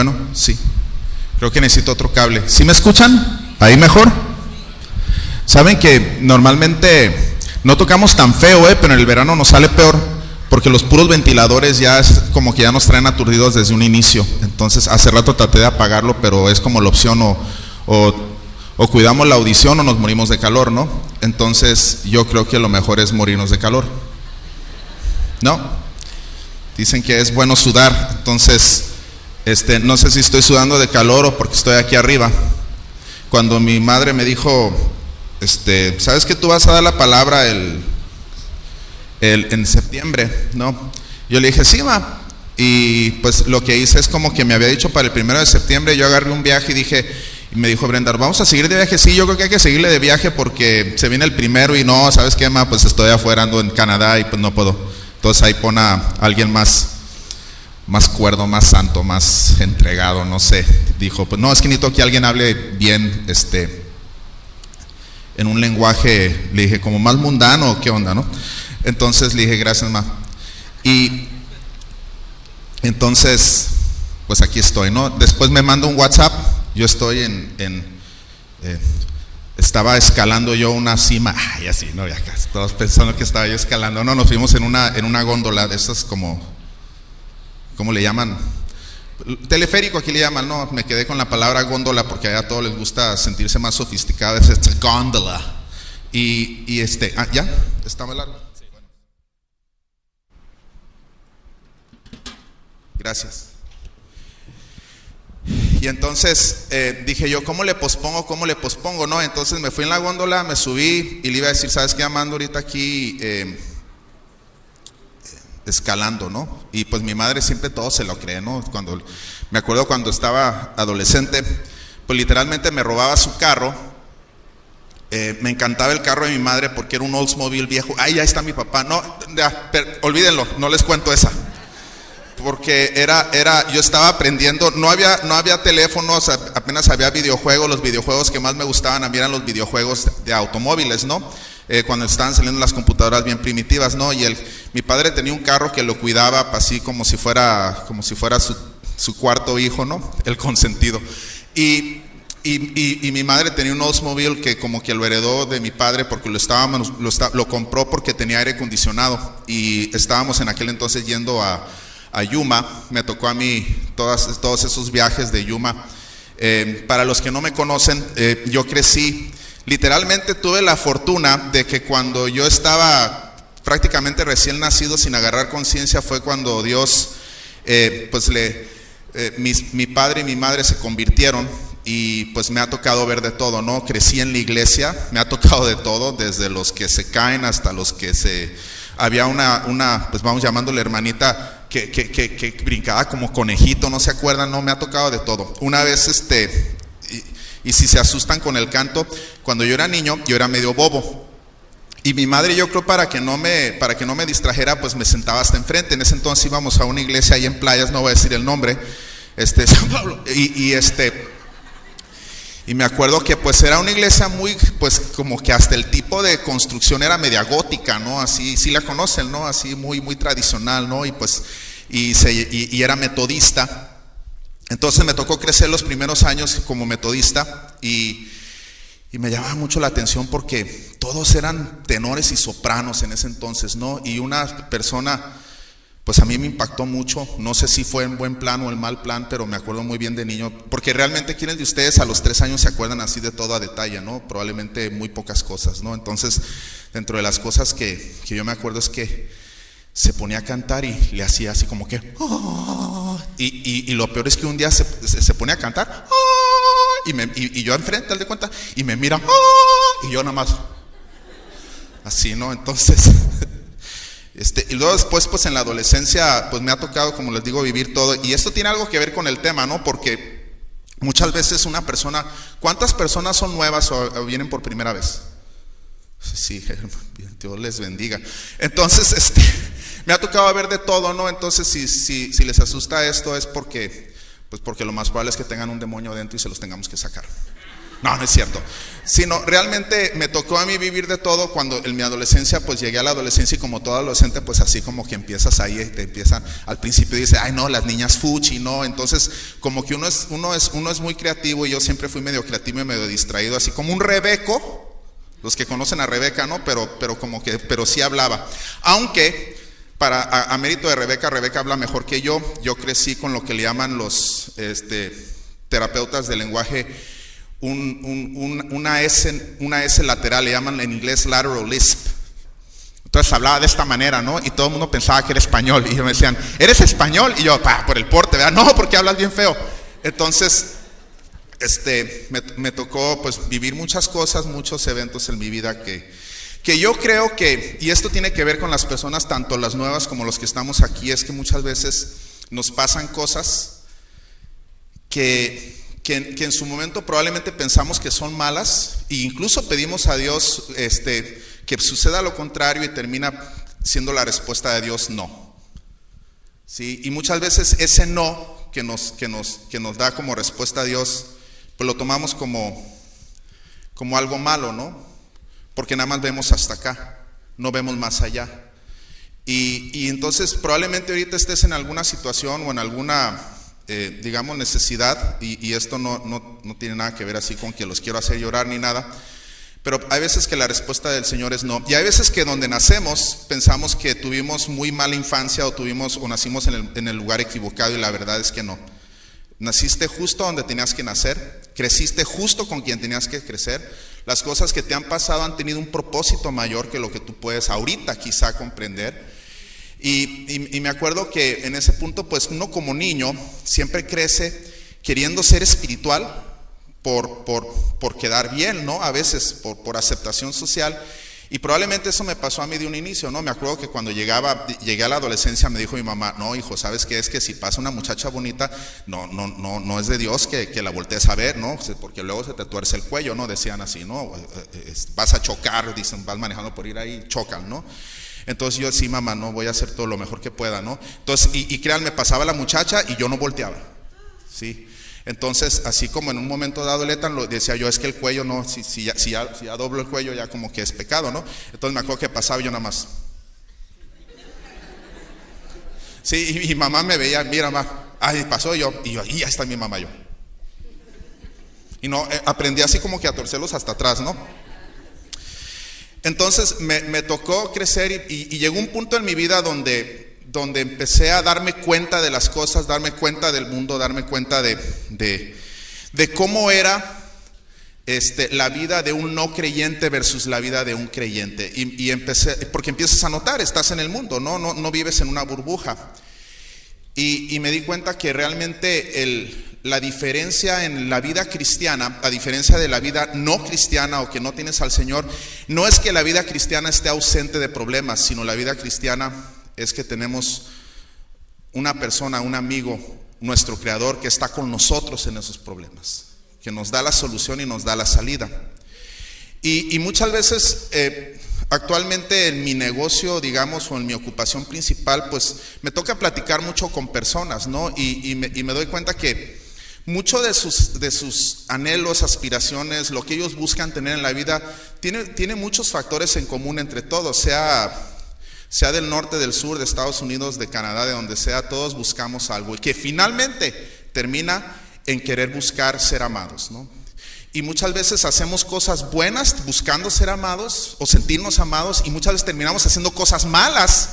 Bueno, sí. Creo que necesito otro cable. ¿Sí me escuchan? ¿Ahí mejor? Saben que normalmente no tocamos tan feo, pero en el verano nos sale peor, porque los puros ventiladores ya es como que ya nos traen aturdidos desde un inicio. Entonces hace rato traté de apagarlo, pero es como la opción o cuidamos la audición o nos morimos de calor, ¿no? Entonces yo creo que lo mejor es morirnos de calor. ¿No? Dicen que es bueno sudar, entonces no sé si estoy sudando de calor o porque estoy aquí arriba. Cuando mi madre me dijo, ¿sabes que tú vas a dar la palabra en septiembre? ¿No? Yo le dije, sí, ma. Y pues lo que hice es como que me había dicho para el 1 de septiembre, yo agarré un viaje y dije, y me dijo Brenda, ¿vamos a seguir de viaje? Sí, yo creo que hay que seguirle de viaje porque se viene el 1 y no, ¿sabes qué, ma? Pues estoy afuera, ando en Canadá y pues no puedo. Entonces ahí pon a alguien más cuerdo, más santo, más entregado, no sé. Dijo, pues no, es que necesito que alguien hable bien, en un lenguaje, le dije, como más mundano, ¿qué onda, no? Entonces le dije, gracias, ma. Y entonces, pues aquí estoy, ¿no? Después me manda un WhatsApp, yo estoy estaba escalando yo una cima, y así, ¿no? Ya casi, todos pensando que estaba yo escalando, no, nos fuimos en una góndola de estas como, ¿cómo le llaman? Teleférico aquí le llaman, no, me quedé con la palabra góndola porque allá a todos les gusta sentirse más sofisticados, es góndola. Y ¿ya? ¿Está muy largo? Sí, bueno. Gracias. Y entonces dije yo, ¿cómo le pospongo? No, entonces me fui en la góndola, me subí y le iba a decir, ¿sabes qué? Ando ahorita aquí escalando, ¿no? Y pues mi madre siempre todo se lo cree, ¿no? Me acuerdo cuando estaba adolescente, pues literalmente me robaba su carro. Me encantaba el carro de mi madre porque era un Oldsmobile viejo. Ahí ya está mi papá. No, olvídenlo, no les cuento esa. Porque yo estaba aprendiendo, no había teléfonos, apenas había videojuegos. Los videojuegos que más me gustaban a mí eran los videojuegos de automóviles, ¿no? Cuando estaban saliendo las computadoras bien primitivas, ¿no? Y mi padre tenía un carro que lo cuidaba así como si fuera su cuarto hijo, ¿no? El consentido. Y mi madre tenía un Oldsmobile que como que lo heredó de mi padre porque lo compró porque tenía aire acondicionado. Y estábamos en aquel entonces yendo a Yuma. Me tocó a mí todos esos viajes de Yuma. Para los que no me conocen, yo crecí, literalmente tuve la fortuna de que cuando yo estaba prácticamente recién nacido, sin agarrar conciencia, fue cuando Dios, mi padre y mi madre se convirtieron. Y pues me ha tocado ver de todo, ¿no? Crecí en la iglesia, me ha tocado de todo, desde los que se caen hasta los que había una pues vamos llamándole hermanita que brincaba como conejito, ¿no se acuerdan? No, me ha tocado de todo. Una vez y si se asustan con el canto, cuando yo era niño, yo era medio bobo. Y mi madre, yo creo para que no me distrajera, pues me sentaba hasta enfrente. En ese entonces íbamos a una iglesia ahí en Playas, no voy a decir el nombre, San Pablo, y me acuerdo que pues era una iglesia muy, pues como que hasta el tipo de construcción era media gótica, ¿no? Así, sí la conocen, ¿no? Así muy, muy tradicional, ¿no? Y pues, y era metodista. Entonces me tocó crecer los primeros años como metodista y me llamaba mucho la atención porque todos eran tenores y sopranos en ese entonces, ¿no? Y una persona, pues a mí me impactó mucho, no sé si fue en buen plan o en mal plan, pero me acuerdo muy bien de niño, porque realmente ¿quiénes de ustedes a los 3 años se acuerdan así de todo a detalle, ¿no? Probablemente muy pocas cosas, ¿no? Entonces, dentro de las cosas que yo me acuerdo es que se ponía a cantar y le hacía así como que y lo peor es que un día se ponía a cantar y yo enfrente, al de cuenta, y me mira y yo nada más así, ¿no? Entonces y luego después pues en la adolescencia pues me ha tocado, como les digo, vivir todo, y esto tiene algo que ver con el tema, ¿no? Porque muchas veces una persona, ¿cuántas personas son nuevas o vienen por primera vez? Sí, Dios les bendiga. Entonces me ha tocado ver de todo, ¿no? Entonces si les asusta esto es porque lo más probable es que tengan un demonio dentro y se los tengamos que sacar. No, no es cierto. Sino realmente me tocó a mí vivir de todo. Cuando en mi adolescencia, pues llegué a la adolescencia, y como todo adolescente, pues así como que empiezas ahí, te empiezan, al principio dice, ay no, las niñas fuchi, no. Entonces como que uno es muy creativo, y yo siempre fui medio creativo y medio distraído, así como un Rebeco. Los que conocen a Rebeca, ¿no? Pero sí hablaba. Aunque, a mérito de Rebeca habla mejor que yo. Yo crecí con lo que le llaman los terapeutas del lenguaje, una S lateral, le llaman en inglés lateral lisp. Entonces hablaba de esta manera, ¿no? Y todo el mundo pensaba que era español. Y me decían, ¿eres español? Y yo, por el porte, ¿verdad? No, porque hablas bien feo. Entonces me tocó pues vivir muchas cosas, muchos eventos en mi vida que yo creo que, y esto tiene que ver con las personas, tanto las nuevas como los que estamos aquí, es que muchas veces nos pasan cosas que en su momento probablemente pensamos que son malas, e incluso pedimos a Dios que suceda lo contrario, y termina siendo la respuesta de Dios no. ¿Sí? Y muchas veces ese no que nos da como respuesta a Dios, pues lo tomamos como algo malo, ¿no? Porque nada más vemos hasta acá, no vemos más allá. Y entonces probablemente ahorita estés en alguna situación o en alguna, digamos, necesidad, y esto no tiene nada que ver así con que los quiero hacer llorar ni nada, pero hay veces que la respuesta del Señor es no. Y hay veces que donde nacemos pensamos que tuvimos muy mala infancia, o nacimos en el lugar equivocado, y la verdad es que no. Naciste justo donde tenías que nacer, creciste justo con quien tenías que crecer. Las cosas que te han pasado han tenido un propósito mayor que lo que tú puedes ahorita quizá comprender. Y me acuerdo que en ese punto, pues uno como niño siempre crece queriendo ser espiritual por quedar bien, ¿no? A veces por aceptación social. Y probablemente eso me pasó a mí de un inicio, ¿no? Me acuerdo que cuando llegué a la adolescencia, me dijo mi mamá, no hijo, ¿sabes qué? Es que si pasa una muchacha bonita, no es de Dios que la voltees a ver, ¿no? Porque luego se te tuerce el cuello, ¿no? Decían así, ¿no? Vas a chocar, dicen, vas manejando por ir ahí, chocan, ¿no? Entonces yo, sí mamá, no, voy a hacer todo lo mejor que pueda, ¿no? Entonces, y créanme, pasaba la muchacha y yo no volteaba, ¿sí? Entonces, así como en un momento dado decía yo, es que el cuello no, si ya doblo el cuello, ya como que es pecado, ¿no? Entonces me acuerdo que pasaba yo nada más. Sí, y mi mamá me veía, mira mamá, ay, pasó yo, y ya está mi mamá yo. Y no, aprendí así como que a torcerlos hasta atrás, ¿no? Entonces me tocó crecer, y llegó un punto en mi vida donde empecé a darme cuenta de las cosas, darme cuenta del mundo, darme cuenta de cómo era la vida de un no creyente versus la vida de un creyente. Y empecé, porque empiezas a notar, estás en el mundo, no vives en una burbuja. Y me di cuenta que realmente la diferencia en la vida cristiana, a diferencia de la vida no cristiana o que no tienes al Señor, no es que la vida cristiana esté ausente de problemas, sino la vida cristiana es que tenemos una persona, un amigo, nuestro Creador, que está con nosotros en esos problemas, que nos da la solución y nos da la salida. Y muchas veces, actualmente en mi negocio, digamos, o en mi ocupación principal, pues me toca platicar mucho con personas, ¿no? Y me doy cuenta que mucho de sus anhelos, aspiraciones, lo que ellos buscan tener en la vida, tiene muchos factores en común entre todos, sea del norte, del sur, de Estados Unidos, de Canadá, de donde sea, todos buscamos algo, y que finalmente termina en querer buscar ser amados, ¿no? Y muchas veces hacemos cosas buenas buscando ser amados o sentirnos amados, y muchas veces terminamos haciendo cosas malas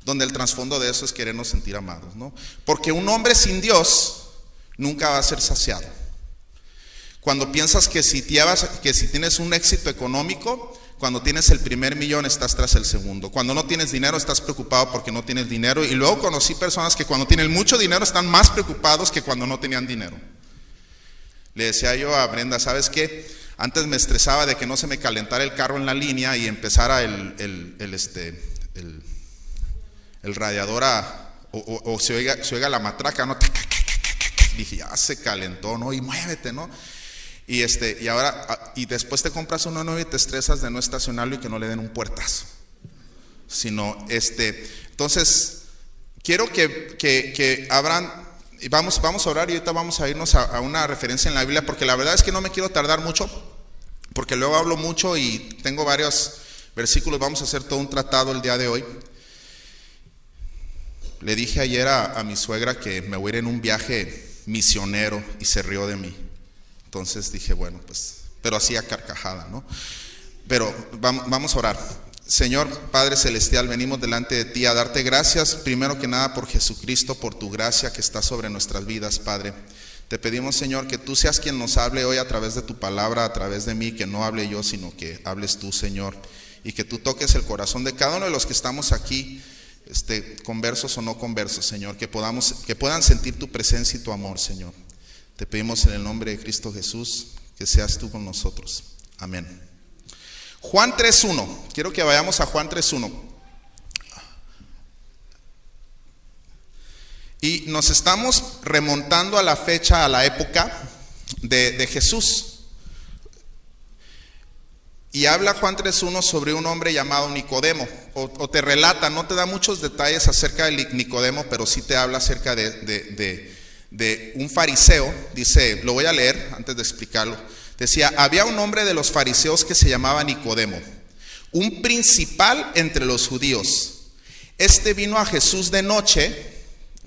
donde el trasfondo de eso es querernos sentir amados, ¿no? Porque un hombre sin Dios nunca va a ser saciado. Cuando piensas que si tienes un éxito económico, cuando tienes el primer millón estás tras el segundo. Cuando no tienes dinero estás preocupado porque no tienes dinero. Y luego conocí personas que cuando tienen mucho dinero están más preocupados que cuando no tenían dinero. Le decía yo a Brenda, ¿sabes qué? Antes me estresaba de que no se me calentara el carro en la línea y empezara el radiador o se oiga la matraca, ¿no? Dije, ya se calentó, ¿no? Y muévete, ¿no? Y ahora, y después te compras uno nuevo y te estresas de no estacionarlo y que no le den un puertazo. Entonces, quiero que abran Y vamos a orar y ahorita vamos a irnos a una referencia en la Biblia, porque la verdad es que no me quiero tardar mucho, porque luego hablo mucho y tengo varios versículos. Vamos a hacer todo un tratado el día de hoy. Le dije ayer a mi suegra que me voy a ir en un viaje misionero y se rió de mí. Entonces dije, bueno, pues, pero así a carcajada, ¿no? Pero vamos a orar. Señor Padre Celestial, venimos delante de ti a darte gracias, primero que nada por Jesucristo, por tu gracia que está sobre nuestras vidas, Padre. Te pedimos, Señor, que tú seas quien nos hable hoy a través de tu palabra, a través de mí, que no hable yo, sino que hables tú, Señor, y que tú toques el corazón de cada uno de los que estamos aquí, conversos o no conversos, Señor, que puedan sentir tu presencia y tu amor, Señor. Te pedimos en el nombre de Cristo Jesús, que seas tú con nosotros. Amén. Juan 3:1, quiero que vayamos a Juan 3:1. Y nos estamos remontando a la fecha, a la época de Jesús. Y habla Juan 3:1 sobre un hombre llamado Nicodemo, o te relata, no te da muchos detalles acerca de Nicodemo, pero sí te habla acerca de un fariseo. Dice, lo voy a leer antes de explicarlo. Decía, había un hombre de los fariseos que se llamaba Nicodemo, un principal entre los judíos. Este vino a Jesús de noche,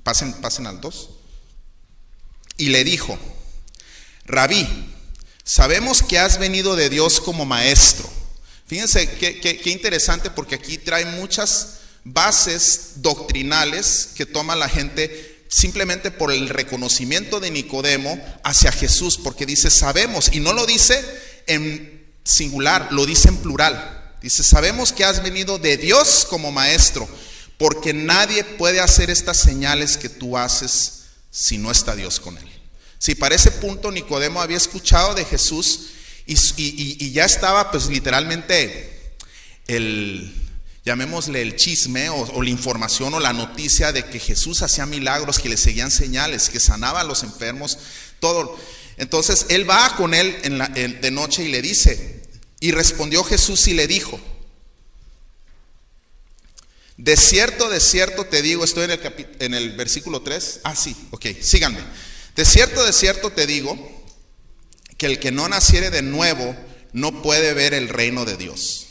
pasen al 2, y le dijo, Rabí, sabemos que has venido de Dios como maestro. Fíjense qué interesante, porque aquí trae muchas bases doctrinales que toma la gente simplemente por el reconocimiento de Nicodemo hacia Jesús, porque dice sabemos, y no lo dice en singular, lo dice en plural. Dice, sabemos que has venido de Dios como maestro, porque nadie puede hacer estas señales que tú haces si no está Dios con él. Si para ese punto Nicodemo había escuchado de Jesús y ya estaba pues literalmente llamémosle el chisme o la información o la noticia de que Jesús hacía milagros, que le seguían señales, que sanaba a los enfermos, todo. Entonces él va con él de noche y le dice, y respondió Jesús y le dijo, de cierto te digo, estoy en el versículo 3, síganme. De cierto te digo, que el que no naciere de nuevo no puede ver el reino de Dios.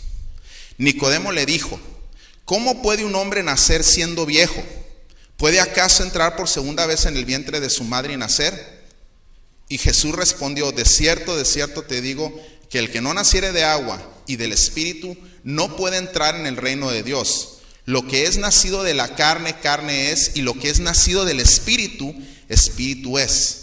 Nicodemo le dijo, ¿cómo puede un hombre nacer siendo viejo? ¿Puede acaso entrar por segunda vez en el vientre de su madre y nacer? Y Jesús respondió, de cierto te digo, que el que no naciere de agua y del Espíritu no puede entrar en el reino de Dios. Lo que es nacido de la carne, carne es, y lo que es nacido del Espíritu, Espíritu es.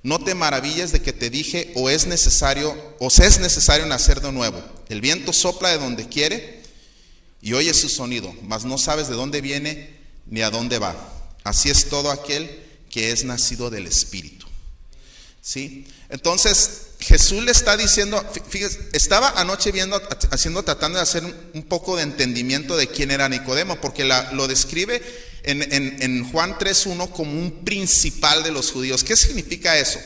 No te maravilles de que te dije, os es necesario nacer de nuevo. El viento sopla de donde quiere y oyes su sonido, mas no sabes de dónde viene ni a dónde va. Así es todo aquel que es nacido del Espíritu. ¿Sí? Entonces Jesús le está diciendo, fíjese, estaba anoche tratando de hacer un poco de entendimiento de quién era Nicodemo, porque lo describe en Juan 3:1 como un principal de los judíos. ¿Qué significa eso?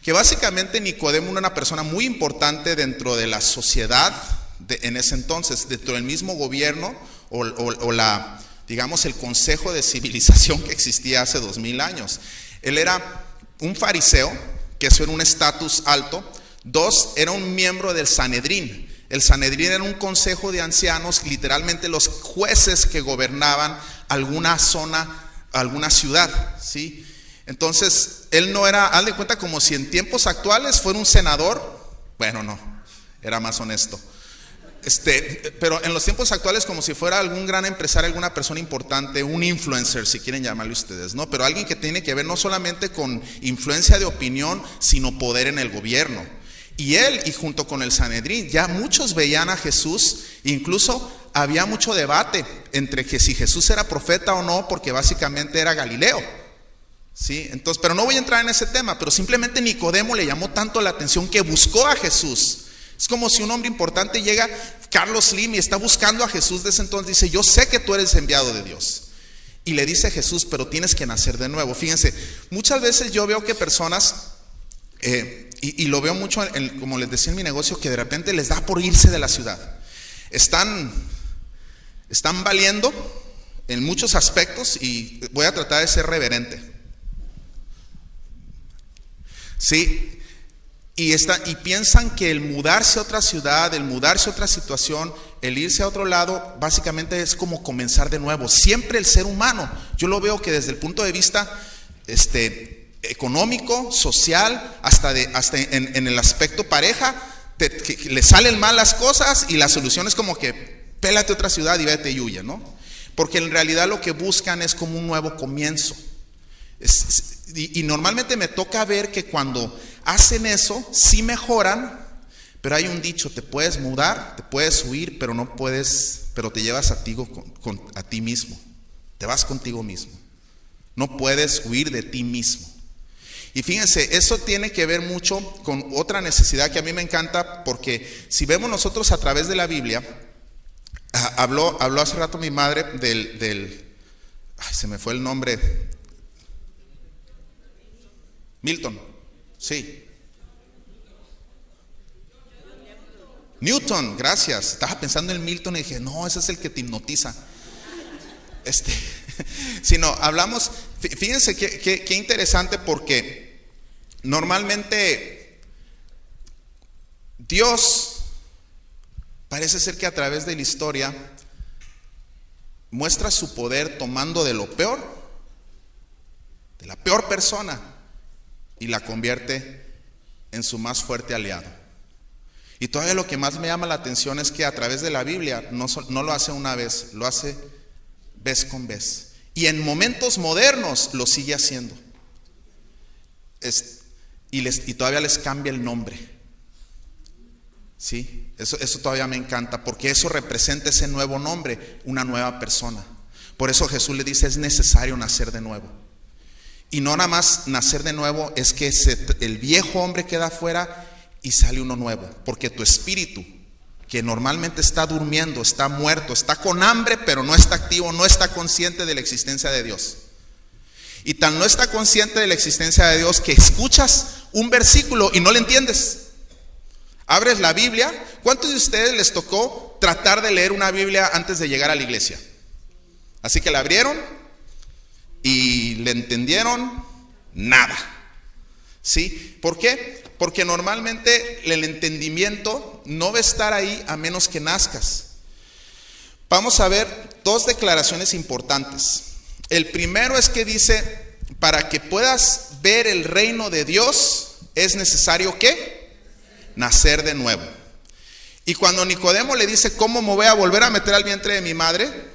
Que básicamente Nicodemo era una persona muy importante dentro de la sociedad en ese entonces, dentro del mismo gobierno o digamos el consejo de civilización que existía hace 2000 años. Él era un fariseo, que eso era un estatus alto. 2, era un miembro del Sanedrín. El Sanedrín era un consejo de ancianos, literalmente los jueces que gobernaban alguna zona, alguna ciudad, ¿sí? Entonces, él no era, haz de cuenta como si en tiempos actuales fuera un senador. Bueno, no, era más honesto. Pero en los tiempos actuales como si fuera algún gran empresario, alguna persona importante, un influencer, si quieren llamarle ustedes, ¿no? Pero alguien que tiene que ver no solamente con influencia de opinión, sino poder en el gobierno. Y él, y junto con el Sanedrín, ya muchos veían a Jesús, incluso había mucho debate entre que si Jesús era profeta o no, porque básicamente era Galileo, ¿sí? Entonces, pero no voy a entrar en ese tema, pero simplemente Nicodemo le llamó tanto la atención que buscó a Jesús. Es como si un hombre importante llega, Carlos Slim, y está buscando a Jesús de ese entonces. Dice, yo sé que tú eres enviado de Dios. Y le dice a Jesús, pero tienes que nacer de nuevo. Fíjense, muchas veces yo veo que personas, y lo veo mucho, como les decía en mi negocio, que de repente les da por irse de la ciudad. Están valiendo en muchos aspectos, y voy a tratar de ser reverente. ¿sí? Y piensan que el mudarse a otra ciudad, el mudarse a otra situación, el irse a otro lado, básicamente es como comenzar de nuevo. Siempre el ser humano, yo lo veo que desde el punto de vista económico, social, hasta en el aspecto pareja, que le salen mal las cosas y la solución es como que pélate a otra ciudad y vete y huye, ¿no? Porque en realidad lo que buscan es como un nuevo comienzo. Y normalmente me toca ver que cuando hacen eso, sí mejoran, pero hay un dicho: te puedes mudar, te puedes huir, pero no puedes, pero te llevas a ti mismo. Te vas contigo mismo. No puedes huir de ti mismo. Y fíjense, eso tiene que ver mucho con otra necesidad que a mí me encanta, porque si vemos nosotros a través de la Biblia, habló hace rato mi madre se me fue el nombre. Milton, sí. Newton, gracias. Estaba pensando en Milton y dije, no, ese es el que te hipnotiza. Si no, hablamos, fíjense qué interesante, porque normalmente Dios parece ser que a través de la historia muestra su poder tomando de lo peor, de la peor persona, y la convierte en su más fuerte aliado. Y todavía lo que más me llama la atención es que a través de la Biblia no lo hace una vez, lo hace vez con vez. Y en momentos modernos lo sigue haciendo. Y todavía les cambia el nombre. ¿Sí? Eso todavía me encanta, porque eso representa ese nuevo nombre, una nueva persona. Por eso Jesús le dice: es necesario nacer de nuevo. Y no nada más nacer de nuevo, es que el viejo hombre queda afuera y sale uno nuevo. Porque tu espíritu, que normalmente está durmiendo, está muerto, está con hambre, pero no está activo, no está consciente de la existencia de Dios. Y tan no está consciente de la existencia de Dios que escuchas un versículo y no le entiendes. Abres la Biblia. ¿Cuántos de ustedes les tocó tratar de leer una Biblia antes de llegar a la iglesia? Así que la abrieron y le entendieron nada. ¿Sí? ¿Por qué? Porque normalmente el entendimiento no va a estar ahí a menos que nazcas. Vamos a ver dos declaraciones importantes. El primero es que dice: para que puedas ver el reino de Dios es necesario ¿qué? Nacer de nuevo. Y cuando Nicodemo le dice: ¿cómo me voy a volver a meter al vientre de mi madre?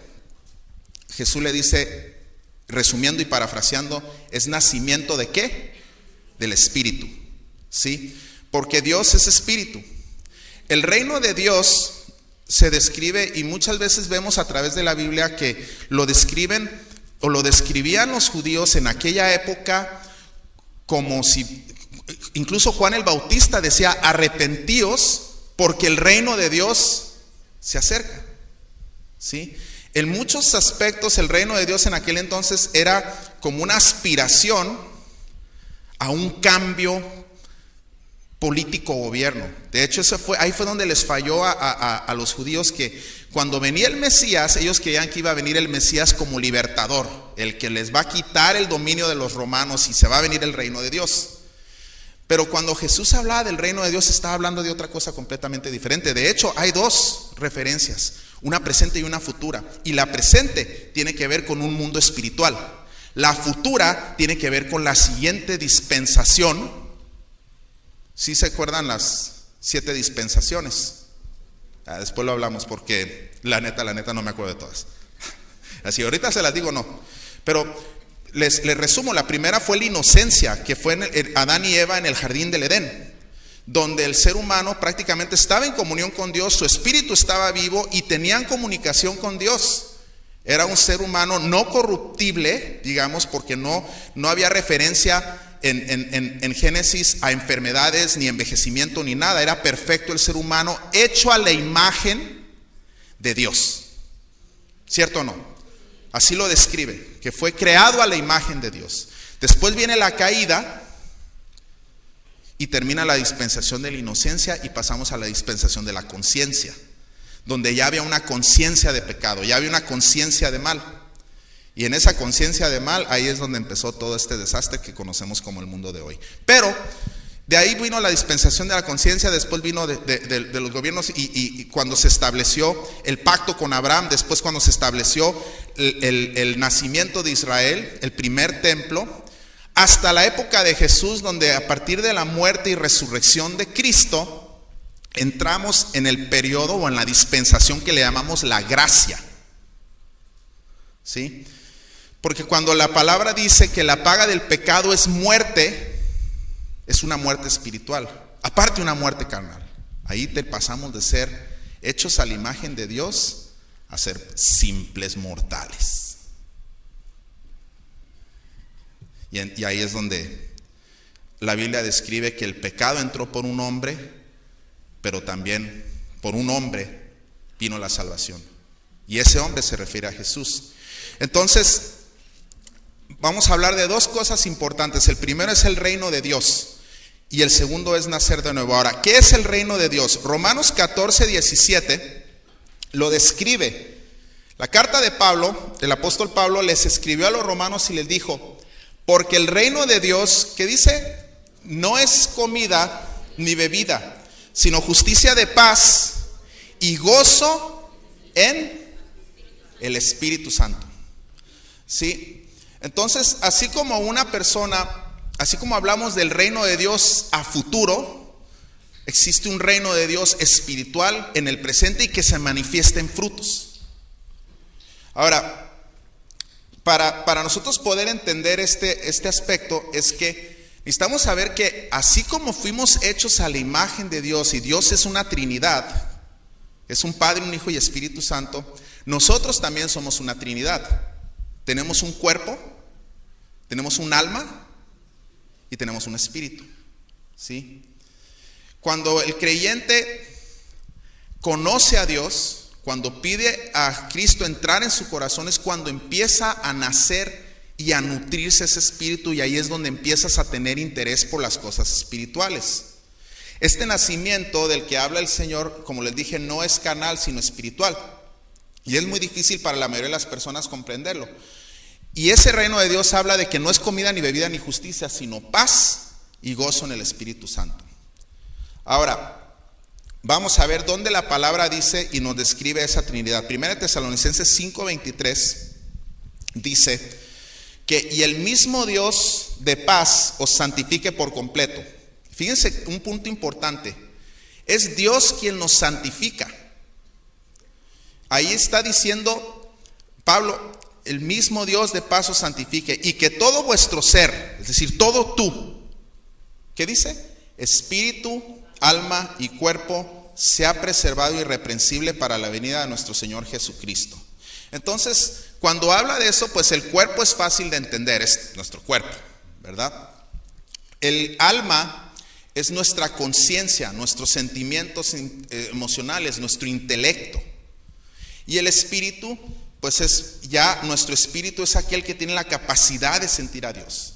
Jesús le dice, resumiendo y parafraseando: es nacimiento ¿de qué? Del Espíritu. ¿Sí? Porque Dios es Espíritu. El reino de Dios se describe, y muchas veces vemos a través de la Biblia que lo describen o lo describían los judíos en aquella época como si, incluso Juan el Bautista decía: arrepentíos porque el reino de Dios se acerca. ¿Sí? En muchos aspectos el reino de Dios en aquel entonces era como una aspiración a un cambio político gobierno. De hecho, ahí fue donde les falló a los judíos, que cuando venía el Mesías, ellos creían que iba a venir el Mesías como libertador, el que les va a quitar el dominio de los romanos y se va a venir el reino de Dios. Pero cuando Jesús hablaba del reino de Dios, estaba hablando de otra cosa completamente diferente. De hecho, hay dos referencias, una presente y una futura. Y la presente tiene que ver con un mundo espiritual. La futura tiene que ver con la siguiente dispensación. ¿Sí se acuerdan las 7 dispensaciones? Después lo hablamos, porque la neta no me acuerdo de todas. Así, ahorita se las digo, no. Pero les resumo. La primera fue la inocencia, que fue en Adán y Eva en el jardín del Edén, donde el ser humano prácticamente estaba en comunión con Dios, su espíritu estaba vivo y tenían comunicación con Dios. Era un ser humano no corruptible, digamos, porque no había referencia en Génesis a enfermedades, ni envejecimiento, ni nada. Era perfecto el ser humano, hecho a la imagen de Dios. ¿Cierto o no? Así lo describe, que fue creado a la imagen de Dios. Después viene la caída y termina la dispensación de la inocencia y pasamos a la dispensación de la conciencia, donde ya había una conciencia de pecado, ya había una conciencia de mal. Y en esa conciencia de mal, ahí es donde empezó todo este desastre que conocemos como el mundo de hoy. Pero De ahí vino la dispensación de la conciencia, después vino de los gobiernos y cuando se estableció el pacto con Abraham, después cuando se estableció el nacimiento de Israel, el primer templo, hasta la época de Jesús, donde a partir de la muerte y resurrección de Cristo, entramos en el periodo o en la dispensación que le llamamos la gracia. ¿Sí? Porque cuando la palabra dice que la paga del pecado es muerte, es una muerte espiritual, aparte de una muerte carnal. Ahí te pasamos de ser hechos a la imagen de Dios a ser simples mortales. Y ahí es donde la Biblia describe que el pecado entró por un hombre, pero también por un hombre vino la salvación. Y ese hombre se refiere a Jesús. Entonces, vamos a hablar de dos cosas importantes. El primero es el reino de Dios. Y el segundo es nacer de nuevo. Ahora, ¿qué es el reino de Dios? Romanos 14:17 lo describe. La carta de Pablo, el apóstol Pablo, les escribió a los romanos y les dijo: porque el reino de Dios, ¿qué dice? No es comida ni bebida, sino justicia de paz y gozo en el Espíritu Santo. ¿Sí? Entonces, así como una persona... Así como hablamos del reino de Dios a futuro, existe un reino de Dios espiritual en el presente y que se manifiesta en frutos. Ahora, para nosotros poder entender este aspecto es que necesitamos saber que así como fuimos hechos a la imagen de Dios y Dios es una Trinidad, es un Padre, un Hijo y Espíritu Santo, nosotros también somos una Trinidad. Tenemos un cuerpo, tenemos un alma y tenemos un espíritu, ¿sí? Cuando el creyente conoce a Dios, cuando pide a Cristo entrar en su corazón, es cuando empieza a nacer y a nutrirse ese espíritu, y ahí es donde empiezas a tener interés por las cosas espirituales. Este nacimiento del que habla el Señor, como les dije, no es carnal, sino espiritual, y es muy difícil para la mayoría de las personas comprenderlo. Y ese reino de Dios habla de que no es comida ni bebida ni justicia, sino paz y gozo en el Espíritu Santo. Ahora, vamos a ver dónde la palabra dice y nos describe esa Trinidad. 1 Tesalonicenses 5:23 dice que y el mismo Dios de paz os santifique por completo. Fíjense un punto importante, es Dios quien nos santifica. Ahí está diciendo Pablo: el mismo Dios de paz os santifique, y que todo vuestro ser, es decir, todo tú, ¿qué dice? Espíritu, alma y cuerpo sea preservado irreprensible para la venida de nuestro Señor Jesucristo. Entonces, cuando habla de eso, pues el cuerpo es fácil de entender, es nuestro cuerpo, ¿verdad? El alma es nuestra conciencia, nuestros sentimientos emocionales, nuestro intelecto. Y el espíritu, pues es ya nuestro espíritu, es aquel que tiene la capacidad de sentir a Dios,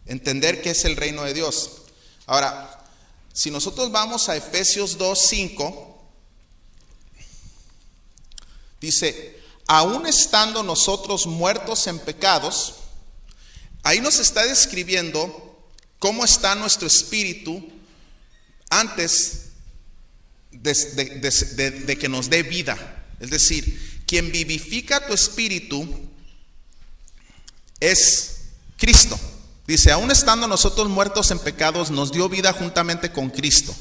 entender qué es el reino de Dios. Ahora, si nosotros vamos a Efesios 2:5, dice: aún estando nosotros muertos en pecados, ahí nos está describiendo cómo está nuestro espíritu antes de que nos dé vida. Es decir, quien vivifica tu espíritu es Cristo. Dice: aún estando nosotros muertos en pecados, nos dio vida juntamente con Cristo.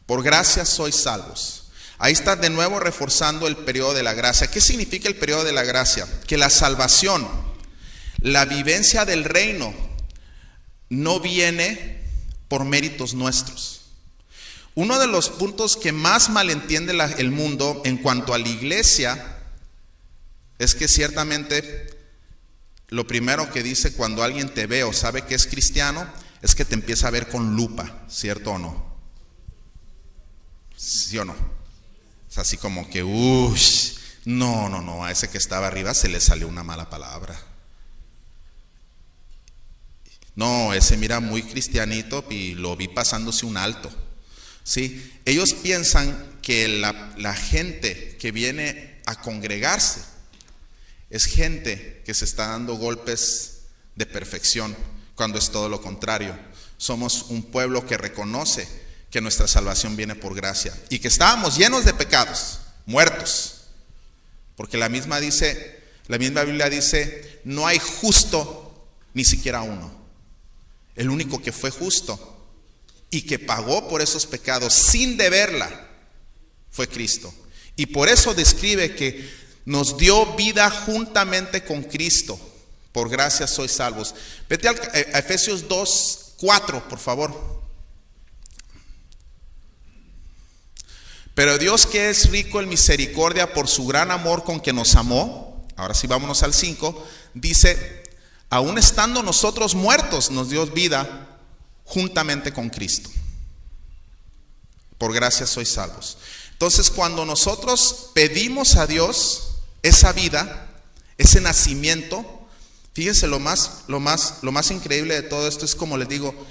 Por gracia sois salvos. Ahí está de nuevo reforzando el periodo de la gracia. ¿Qué significa el periodo de la gracia? Que la salvación, la vivencia del reino, no viene por méritos nuestros. Uno de los puntos que más malentiende el mundo en cuanto a la iglesia es que ciertamente lo primero que dice cuando alguien te ve o sabe que es cristiano es que te empieza a ver con lupa, ¿cierto o no? ¿Sí o no? Es así como que, no, a ese que estaba arriba se le salió una mala palabra. No, ese mira muy cristianito y lo vi pasándose un alto. ¿Sí? Ellos piensan que la gente que viene a congregarse es gente que se está dando golpes de perfección, cuando es todo lo contrario. Somos un pueblo que reconoce que nuestra salvación viene por gracia y que estábamos llenos de pecados, muertos. Porque la misma Biblia dice, no hay justo ni siquiera uno. El único que fue justo y que pagó por esos pecados sin deberla fue Cristo. Y por eso describe que nos dio vida juntamente con Cristo. Por gracia sois salvos. Vete a Efesios 2:4, por favor. Pero Dios, que es rico en misericordia por su gran amor con que nos amó, ahora sí vámonos al 5, dice, aun estando nosotros muertos, nos dio vida juntamente con Cristo. Por gracia sois salvos. Entonces, cuando nosotros pedimos a Dios esa vida, ese nacimiento, fíjense, lo más increíble de todo esto es, como les digo,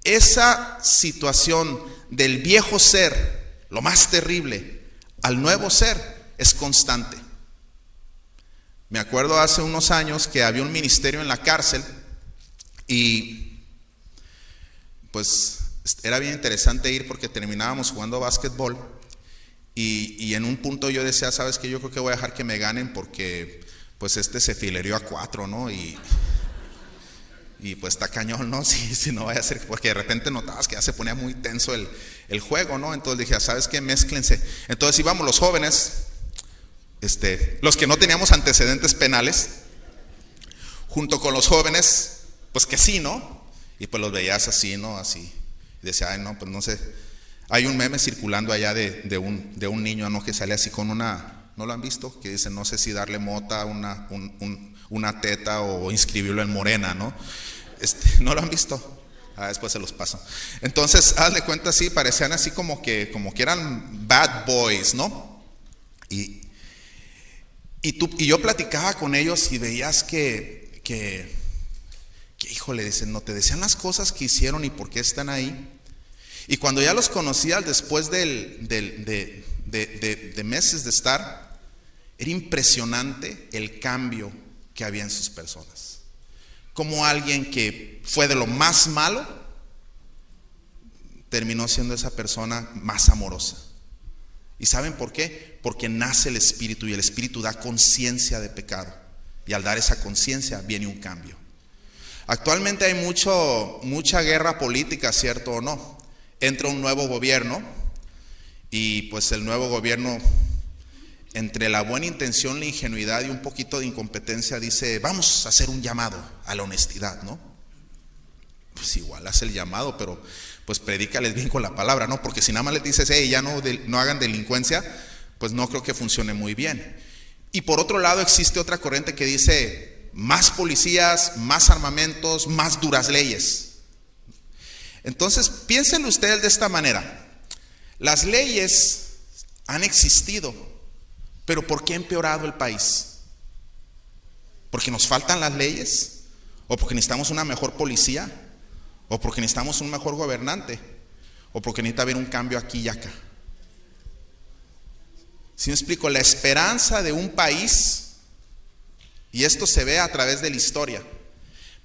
esa situación del viejo ser, lo más terrible, al nuevo ser, es constante. Me acuerdo hace unos años que había un ministerio en la cárcel y pues era bien interesante ir porque terminábamos jugando básquetbol y en un punto yo decía, ¿sabes qué? Yo creo que voy a dejar que me ganen porque pues se filerió a 4, ¿no? Y pues está cañón, ¿no? Si no vaya a ser, porque de repente notabas que ya se ponía muy tenso el juego, ¿no? Entonces dije, ¿sabes qué? Mézclense. Entonces íbamos los jóvenes, los que no teníamos antecedentes penales, junto con los jóvenes, pues que sí, ¿no? Y pues los veías así, ¿no? Así. Y decía, ay, no, pues no sé. Hay un meme circulando allá de un niño, ¿no? Que sale así con una, ¿no lo han visto? Que dice, no sé si darle mota, una teta o inscribirlo en Morena, ¿no? ¿No lo han visto? Después se los paso. Entonces, hazle cuenta, sí, parecían así como que eran bad boys, ¿no? Y yo platicaba con ellos y veías que híjole, dicen, no te decían las cosas que hicieron y por qué están ahí. Y cuando ya los conocías después de meses de estar, era impresionante el cambio que había en sus personas. Como alguien que fue de lo más malo, terminó siendo esa persona más amorosa. ¿Y saben por qué? Porque nace el Espíritu y el Espíritu da conciencia de pecado. Y al dar esa conciencia viene un cambio. Actualmente hay mucha guerra política, ¿cierto o no? Entra un nuevo gobierno y pues el nuevo gobierno, entre la buena intención, la ingenuidad y un poquito de incompetencia, dice, vamos a hacer un llamado a la honestidad, ¿no? Pues igual hace el llamado, pero pues predícales bien con la palabra, ¿no? Porque si nada más les dices, hey, ya no hagan delincuencia, pues no creo que funcione muy bien. Y por otro lado existe otra corriente que dice, más policías, más armamentos, más duras leyes. Entonces, piénsenlo ustedes de esta manera. Las leyes han existido, pero ¿por qué ha empeorado el país? ¿Porque nos faltan las leyes? ¿O porque necesitamos una mejor policía? ¿O porque necesitamos un mejor gobernante? ¿O porque necesita haber un cambio aquí y acá? ¿Sí me explico? La esperanza de un país, y esto se ve a través de la historia,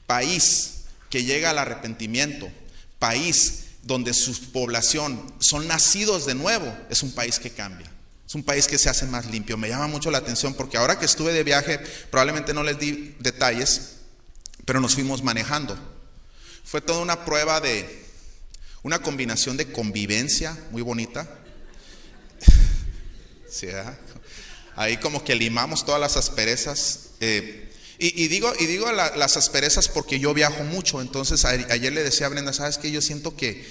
país que llega al arrepentimiento, país donde su población son nacidos de nuevo, es un país que cambia. Es un país que se hace más limpio. Me llama mucho la atención porque ahora que estuve de viaje, probablemente no les di detalles, pero nos fuimos manejando. Fue toda una prueba de una combinación de convivencia muy bonita. Sí, ahí como que limamos todas las asperezas. Y digo las asperezas porque yo viajo mucho. Entonces ayer le decía a Brenda, ¿sabes qué? Yo siento que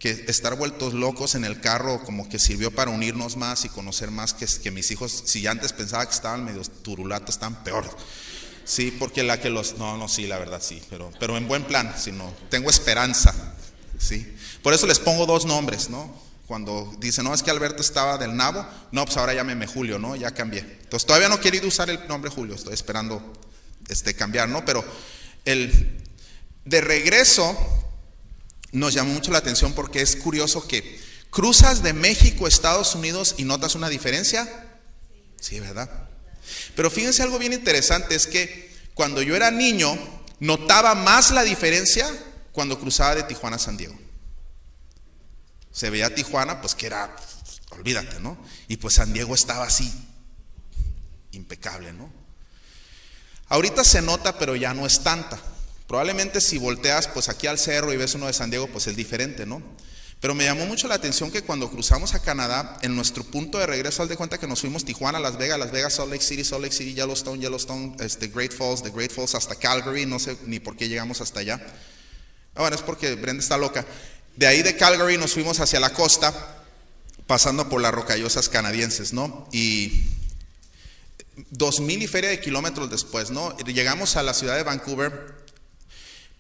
estar vueltos locos en el carro como que sirvió para unirnos más y conocer más que mis hijos. Si antes pensaba que estaban medio turulatos, están peor. Sí, porque sí, la verdad sí, pero en buen plan, sino tengo esperanza, sí. Por eso les pongo 2 nombres, ¿no? Cuando dicen, no, es que Alberto estaba del nabo, no, pues ahora llámeme Julio, ¿no? Ya cambié. Entonces todavía no he querido usar el nombre Julio, estoy esperando cambiar, ¿no? Pero de regreso nos llamó mucho la atención porque es curioso que cruzas de México a Estados Unidos y notas una diferencia. Sí, ¿verdad? Pero fíjense algo bien interesante, es que cuando yo era niño notaba más la diferencia cuando cruzaba de Tijuana a San Diego. Se veía Tijuana, pues que era, olvídate, ¿no? Y pues San Diego estaba así, impecable, ¿no? Ahorita se nota, pero ya no es tanta. Probablemente si volteas pues aquí al cerro y ves uno de San Diego, pues es diferente, ¿no? Pero me llamó mucho la atención que cuando cruzamos a Canadá, en nuestro punto de regreso, haz de cuenta que nos fuimos Tijuana, Las Vegas, Salt Lake City, Yellowstone, Great Falls, hasta Calgary, no sé ni por qué llegamos hasta allá. Bueno, es porque Brenda está loca. De ahí de Calgary nos fuimos hacia la costa, pasando por las rocallosas canadienses, ¿no? Y 2000 y feria de kilómetros después, ¿no? Llegamos a la ciudad de Vancouver.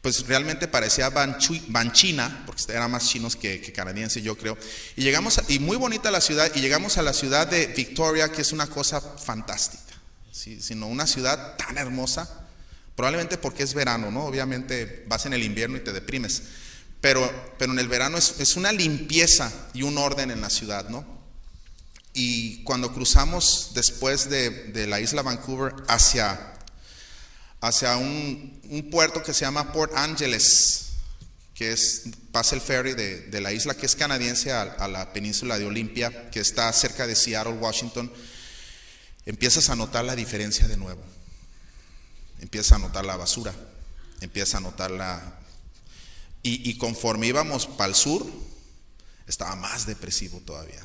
Pues realmente parecía Banchina, porque eran más chinos que canadienses, yo creo. Y llegamos, y muy bonita la ciudad, y llegamos a la ciudad de Victoria, que es una cosa fantástica, ¿sí? Sino una ciudad tan hermosa, probablemente porque es verano, ¿no? Obviamente vas en el invierno y te deprimes, pero en el verano es una limpieza y un orden en la ciudad, ¿no? Y cuando cruzamos después de la isla Vancouver hacia un puerto que se llama Port Angeles, que pasa el ferry de la isla que es canadiense a la península de Olympia, que está cerca de Seattle, Washington, empiezas a notar la diferencia de nuevo. Empiezas a notar la basura, empiezas a notar y conforme íbamos para el sur, estaba más depresivo todavía.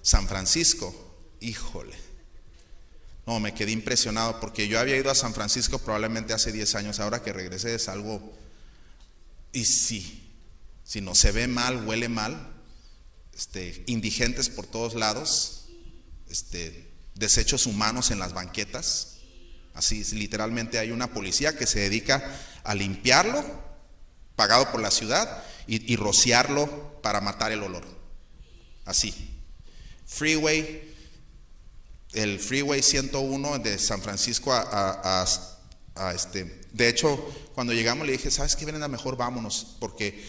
San Francisco, híjole. No, me quedé impresionado porque yo había ido a San Francisco probablemente hace 10 años, ahora que regresé es algo, y sí, si no se ve mal, huele mal, indigentes por todos lados, desechos humanos en las banquetas, así literalmente hay una policía que se dedica a limpiarlo, pagado por la ciudad, y rociarlo para matar el olor, así, el Freeway 101 de San Francisco de hecho, cuando llegamos le dije, ¿sabes qué, Brenda? Mejor vámonos, porque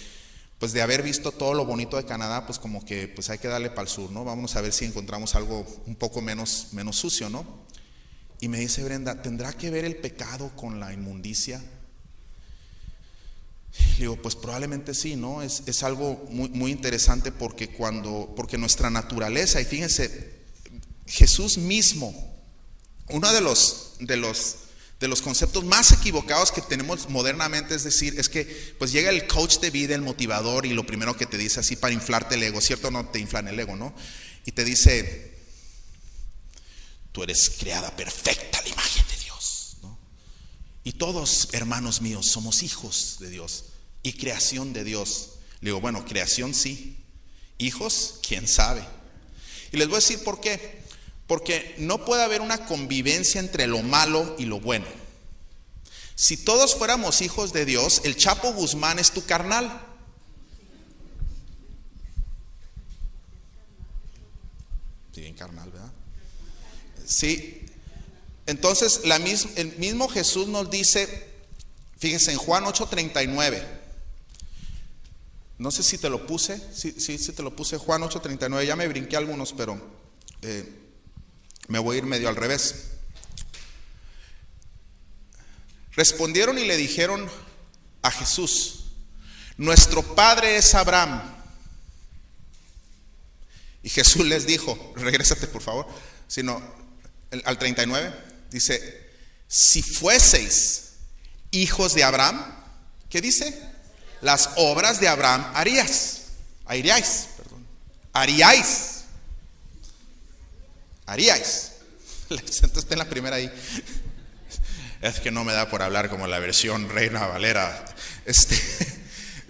pues de haber visto todo lo bonito de Canadá, pues como que pues hay que darle para el sur, ¿no? Vámonos a ver si encontramos algo un poco menos sucio, ¿no? Y me dice Brenda, ¿tendrá que ver el pecado con la inmundicia? Le digo, pues probablemente sí, ¿no? Es algo muy, muy interesante porque nuestra naturaleza, y fíjense, Jesús mismo, uno de los conceptos más equivocados que tenemos modernamente es que pues llega el coach de vida, el motivador, y lo primero que te dice así para inflarte el ego, ¿cierto? No te inflan el ego, ¿no? Y te dice, tú eres creada perfecta a la imagen de Dios, ¿no? Y todos, hermanos míos, somos hijos de Dios y creación de Dios. Le digo, bueno, creación sí, hijos, quién sabe. Y les voy a decir por qué. Porque no puede haber una convivencia entre lo malo y lo bueno. Si todos fuéramos hijos de Dios, el Chapo Guzmán es tu carnal. Sí, bien carnal, ¿verdad? Sí. Entonces, el mismo Jesús nos dice, fíjense en Juan 8:39. No sé si te lo puse, sí te lo puse, Juan 8:39. Ya me brinqué algunos, pero me voy a ir medio al revés. Respondieron y le dijeron a Jesús, nuestro padre es Abraham. Y Jesús les dijo, regrésate por favor, al 39, dice, si fueseis hijos de Abraham, ¿qué dice? Las obras de Abraham haríais. El acento está en la primera ahí. Es que no me da por hablar como la versión Reina Valera.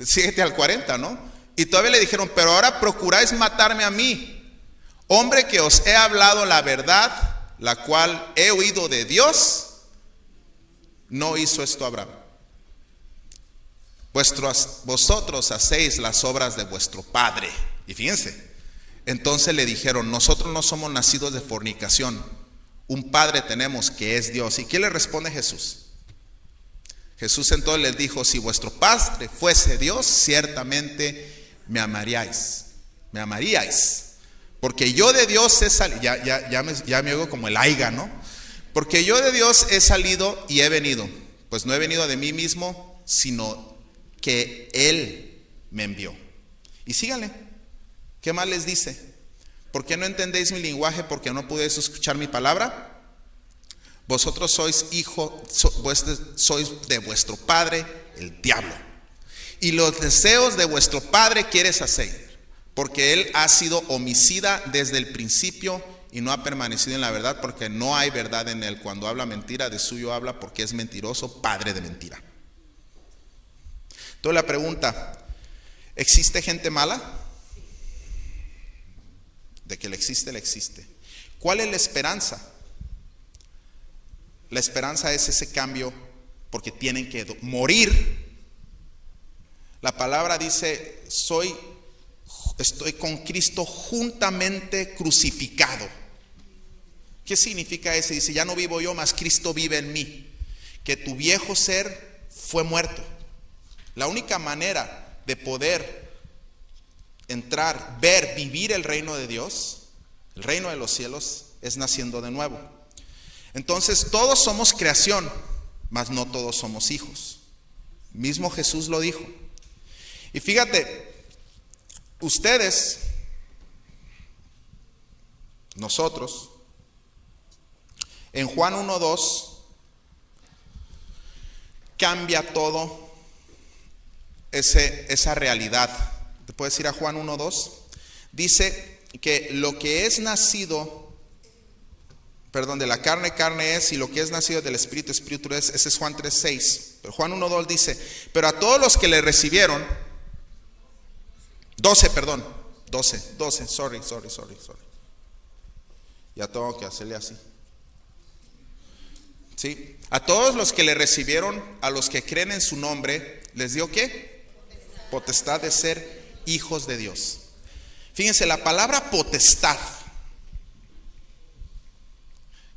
Síguete al 40, ¿no? Y todavía le dijeron, pero ahora procuráis matarme a mí, hombre que os he hablado la verdad, la cual he oído de Dios. No hizo esto Abraham. Vosotros hacéis las obras de vuestro padre. Y fíjense, entonces le dijeron, nosotros no somos nacidos de fornicación, un padre tenemos que es Dios. ¿Y qué le responde Jesús? Jesús entonces les dijo, si vuestro padre fuese Dios, ciertamente me amaríais, porque yo de Dios he salido. Ya me oigo como el aiga, ¿no? Porque yo de Dios he salido y he venido, pues no he venido de mí mismo, sino que Él me envió. Y síganle. ¿Qué más les dice? ¿Por qué no entendéis mi lenguaje? Porque no podéis escuchar mi palabra. Vosotros sois sois de vuestro padre, el diablo. Y los deseos de vuestro padre quieres hacer, porque él ha sido homicida desde el principio y no ha permanecido en la verdad, porque no hay verdad en él. Cuando habla mentira, de suyo habla, porque es mentiroso, padre de mentira. Entonces la pregunta, ¿existe gente mala? De que le existe. ¿Cuál es la esperanza? La esperanza es ese cambio, porque tienen que morir. La palabra dice, estoy con Cristo juntamente crucificado. ¿Qué significa eso? Dice, ya no vivo yo, mas Cristo vive en mí. Que tu viejo ser fue muerto. La única manera de poder entrar, ver, vivir el reino de Dios, el reino de los cielos, es naciendo de nuevo. Entonces todos somos creación, mas no todos somos hijos. Mismo Jesús lo dijo. Y fíjate, ustedes, nosotros, en Juan 1:2 cambia todo esa realidad. ¿Te puedes ir a Juan 1:2? Dice que lo que es nacido, de la carne, carne es, y lo que es nacido del Espíritu, Espíritu es. Ese es Juan 3:6. Pero Juan 1:2 dice, pero a todos los que le recibieron, 12, sorry. Ya tengo que hacerle así. ¿Sí? A todos los que le recibieron, a los que creen en su nombre, ¿les dio qué? Potestad de ser hijos de Dios. Fíjense, la palabra potestad,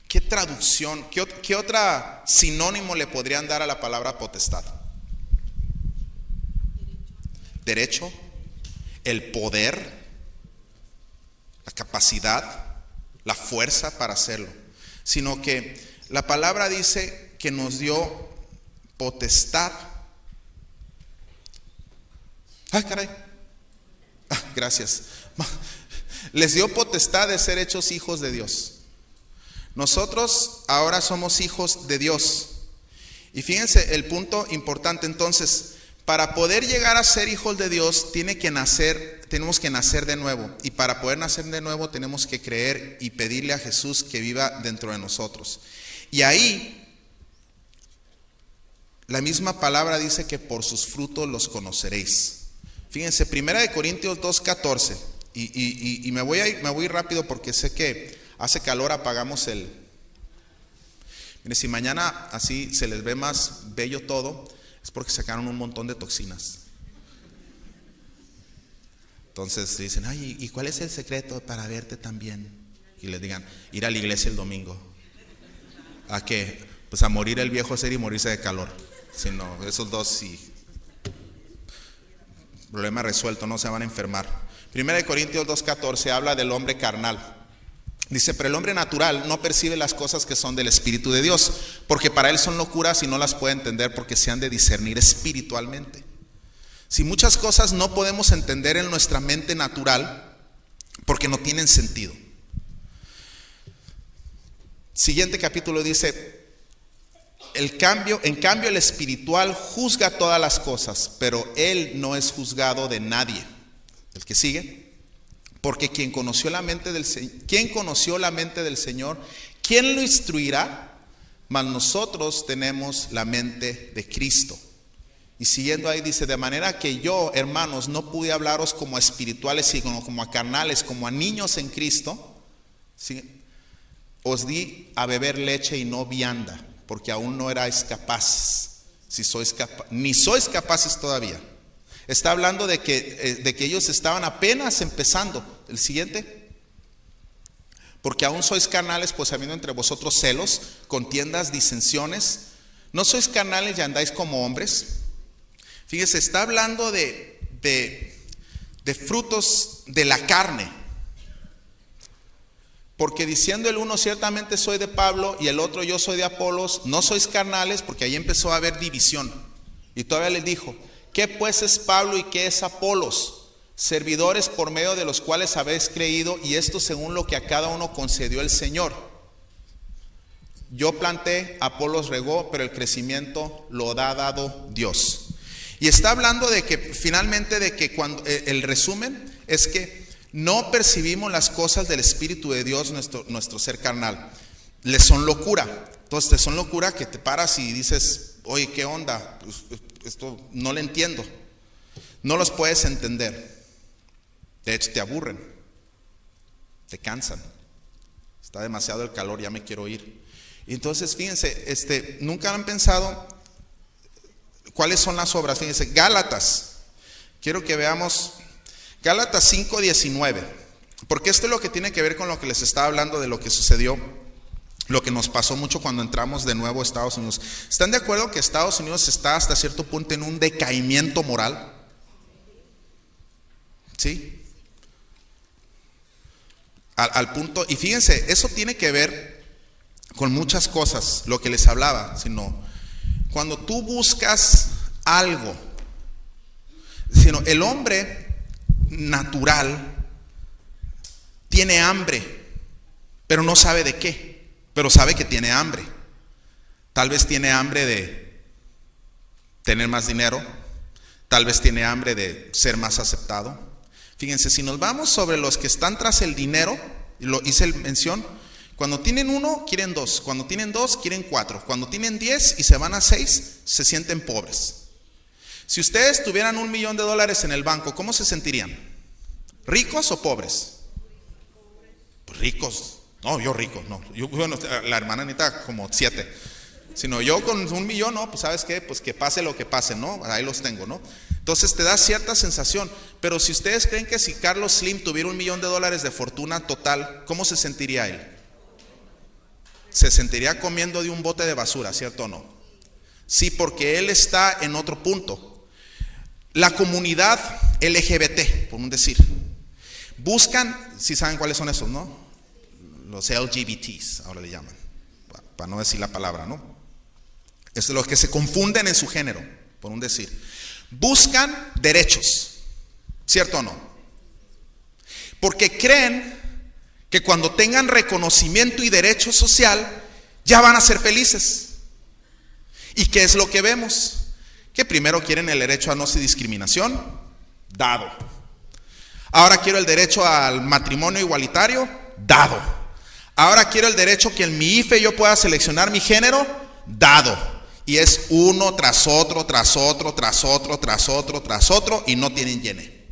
¿qué traducción, qué otra sinónimo le podrían dar a la palabra potestad? Derecho, el poder, la capacidad, la fuerza para hacerlo. Sino que la palabra dice que nos dio potestad. Ay, caray. Gracias. Les dio potestad de ser hechos hijos de Dios. Nosotros ahora somos hijos de Dios. Y fíjense el punto importante. Entonces, para poder llegar a ser hijos de Dios, tenemos que nacer de nuevo. Y para poder nacer de nuevo tenemos que creer y pedirle a Jesús que viva dentro de nosotros. Y ahí, la misma palabra dice que por sus frutos los conoceréis. Fíjense, 1 Corintios 2:14. Y me voy rápido porque sé que hace calor, apagamos Mire, si mañana así se les ve más bello todo, es porque sacaron un montón de toxinas. Entonces dicen, ay, ¿y cuál es el secreto para verte tan bien? Y les digan, ir a la iglesia el domingo. ¿A qué? Pues a morir el viejo ser y morirse de calor. Si no, esos dos sí. Problema resuelto, no se van a enfermar. 1 Corintios 2:14 habla del hombre carnal. Dice, pero el hombre natural no percibe las cosas que son del Espíritu de Dios, porque para él son locuras y no las puede entender porque se han de discernir espiritualmente. Si muchas cosas no podemos entender en nuestra mente natural, porque no tienen sentido. Siguiente capítulo dice, en cambio el espiritual juzga todas las cosas, pero él no es juzgado de nadie. El que sigue. Porque ¿quién conoció la mente del Señor? ¿Quién lo instruirá? Mas nosotros tenemos la mente de Cristo. Y siguiendo ahí dice, de manera que yo, hermanos, no pude hablaros como a espirituales, sino como a carnales, como a niños en Cristo. ¿Sí? Os di a beber leche y no vianda, porque aún no erais capaces. Ni sois capaces todavía. Está hablando de que ellos estaban apenas empezando. El siguiente. Porque aún sois carnales, pues habiendo entre vosotros celos, contiendas, disensiones. ¿No sois carnales y andáis como hombres? Fíjese, está hablando de frutos de la carne. Porque diciendo el uno, ciertamente soy de Pablo, y el otro, yo soy de Apolos, no sois carnales, porque ahí empezó a haber división. Y todavía les dijo, ¿Qué pues es Pablo y qué es Apolos? Servidores por medio de los cuales habéis creído, y esto según lo que a cada uno concedió el Señor. Yo planté, Apolos regó, pero el crecimiento lo ha dado Dios. Y está hablando de que finalmente, de que cuando el resumen es que no percibimos las cosas del Espíritu de Dios, nuestro ser carnal. Les son locura. Entonces te son locura que te paras y dices, oye, ¿qué onda? Pues, esto no lo entiendo. No los puedes entender. De hecho te aburren, te cansan. Está demasiado el calor, ya me quiero ir. Y entonces fíjense, nunca han pensado cuáles son las obras. Fíjense, Gálatas. Quiero que veamos Gálatas 5:19, porque esto es lo que tiene que ver con lo que les estaba hablando de lo que sucedió, lo que nos pasó mucho cuando entramos de nuevo a Estados Unidos. ¿Están de acuerdo que Estados Unidos está hasta cierto punto en un decaimiento moral? ¿Sí? Al punto, y fíjense, eso tiene que ver con muchas cosas, lo que les hablaba, sino cuando tú buscas algo, sino el hombre natural tiene hambre, pero no sabe de qué, pero sabe que tiene hambre. Tal vez tiene hambre de tener más dinero, tal vez tiene hambre de ser más aceptado. Fíjense, si nos vamos sobre los que están tras el dinero, y lo hice mención, cuando tienen 1 quieren 2, cuando tienen 2 quieren 4, cuando tienen 10 y se van a 6 se sienten pobres. Si ustedes tuvieran $1 millón en el banco, ¿cómo se sentirían? ¿Ricos o pobres? Pues ricos. No, yo rico, no. Bueno, la hermana necesita como 7. Sino yo con $1 millón, no, pues ¿sabes qué? Pues que pase lo que pase, ¿no? Ahí los tengo, ¿no? Entonces te da cierta sensación. Pero si ustedes creen que si Carlos Slim tuviera $1 millón de fortuna total, ¿cómo se sentiría él? Se sentiría comiendo de un bote de basura, ¿cierto o no? Sí, porque él está en otro punto. La comunidad LGBT, por un decir, buscan, si saben cuáles son esos, ¿no? Los LGBTs, ahora le llaman, para no decir la palabra, ¿no? Es los que se confunden en su género, por un decir. Buscan derechos, ¿cierto o no? Porque creen que cuando tengan reconocimiento y derecho social, ya van a ser felices. ¿Y qué es lo que vemos? Que primero quieren el derecho a no discriminación, dado. Ahora quiero el derecho al matrimonio igualitario, dado. Ahora quiero el derecho que en mi IFE yo pueda seleccionar mi género, dado. Y es uno tras otro, tras otro, tras otro, tras otro, tras otro, y no tienen llene.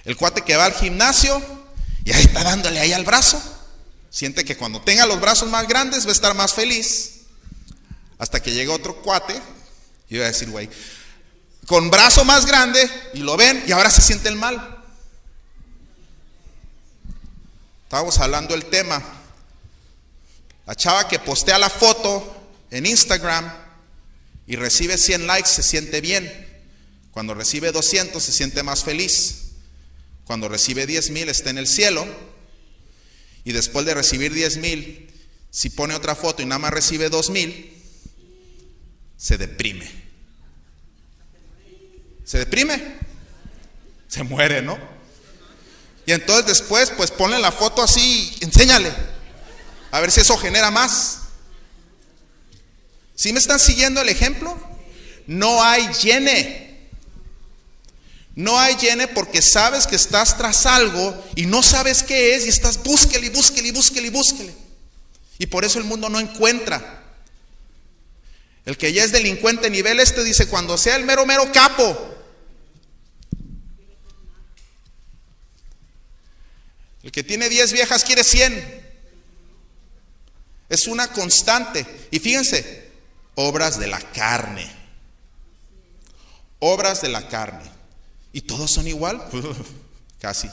El cuate que va al gimnasio y ahí está dándole ahí al brazo, siente que cuando tenga los brazos más grandes va a estar más feliz. Hasta que llega otro cuate, y va a decir, güey, con brazo más grande, y lo ven, y ahora se siente el mal. Estábamos hablando del tema. La chava que postea la foto en Instagram y recibe 100 likes se siente bien. Cuando recibe 200 se siente más feliz. Cuando recibe 10,000 está en el cielo. Y después de recibir 10,000, si pone otra foto y nada más recibe 2,000, se deprime. ¿Se deprime? Se muere, ¿no? Y entonces después, pues ponle la foto así, enséñale. A ver si eso genera más. ¿Sí me están siguiendo el ejemplo? No hay llene. No hay llene porque sabes que estás tras algo y no sabes qué es y estás búsquele, búsquele, búsquele, búsquele. Y por eso el mundo no encuentra. El que ya es delincuente nivel dice, cuando sea el mero mero capo. El que tiene 10 viejas quiere 100. Es una constante. Y fíjense, obras de la carne. Obras de la carne. ¿Y todos son igual? Casi.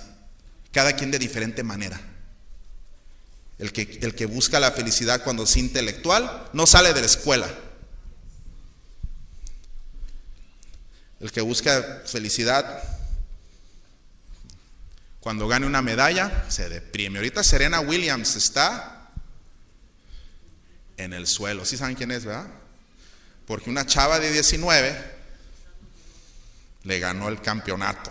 Cada quien de diferente manera. El que busca la felicidad cuando es intelectual no sale de la escuela. El que busca felicidad cuando gane una medalla se deprime. Ahorita Serena Williams está en el suelo. ¿Sí saben quién es, verdad? porque una chava de 19 le ganó el campeonato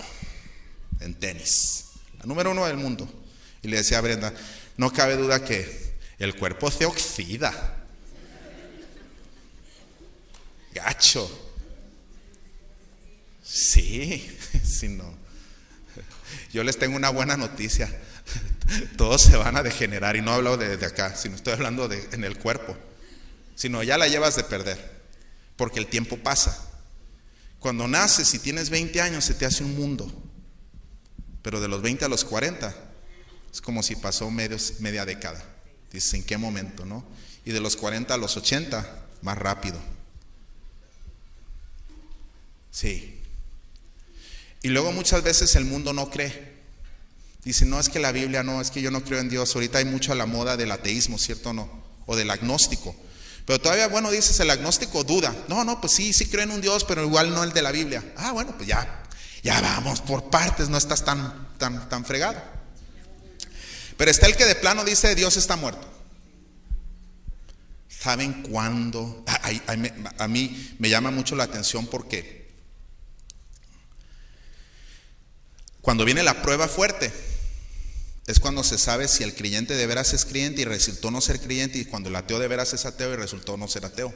en tenis, la número 1 del mundo. Y le decía a Brenda, no cabe duda que el cuerpo se oxida. Gacho. Sí, sí, no. Yo les tengo una buena noticia. Todos se van a degenerar, y no hablo de acá, sino estoy hablando en el cuerpo. Sino ya la llevas de perder, porque el tiempo pasa. Cuando naces y tienes 20 años se te hace un mundo, pero de los 20 a los 40 es como si pasó media década. Dices, ¿en qué momento, no? Y de los 40 a los 80, más rápido. Sí. Y luego muchas veces el mundo no cree. Dice, no, es que la Biblia no, es que yo no creo en Dios. Ahorita hay mucho a la moda del ateísmo, ¿cierto o no? O del agnóstico. Pero todavía, bueno, dices, el agnóstico duda. No, pues sí creo en un Dios, pero igual no el de la Biblia. Ah, bueno, pues ya vamos por partes, no estás tan fregado. Pero está el que de plano dice, Dios está muerto. ¿Saben cuándo? A mí me llama mucho la atención porque cuando viene la prueba fuerte, es cuando se sabe si el creyente de veras es creyente y resultó no ser creyente, y cuando el ateo de veras es ateo y resultó no ser ateo.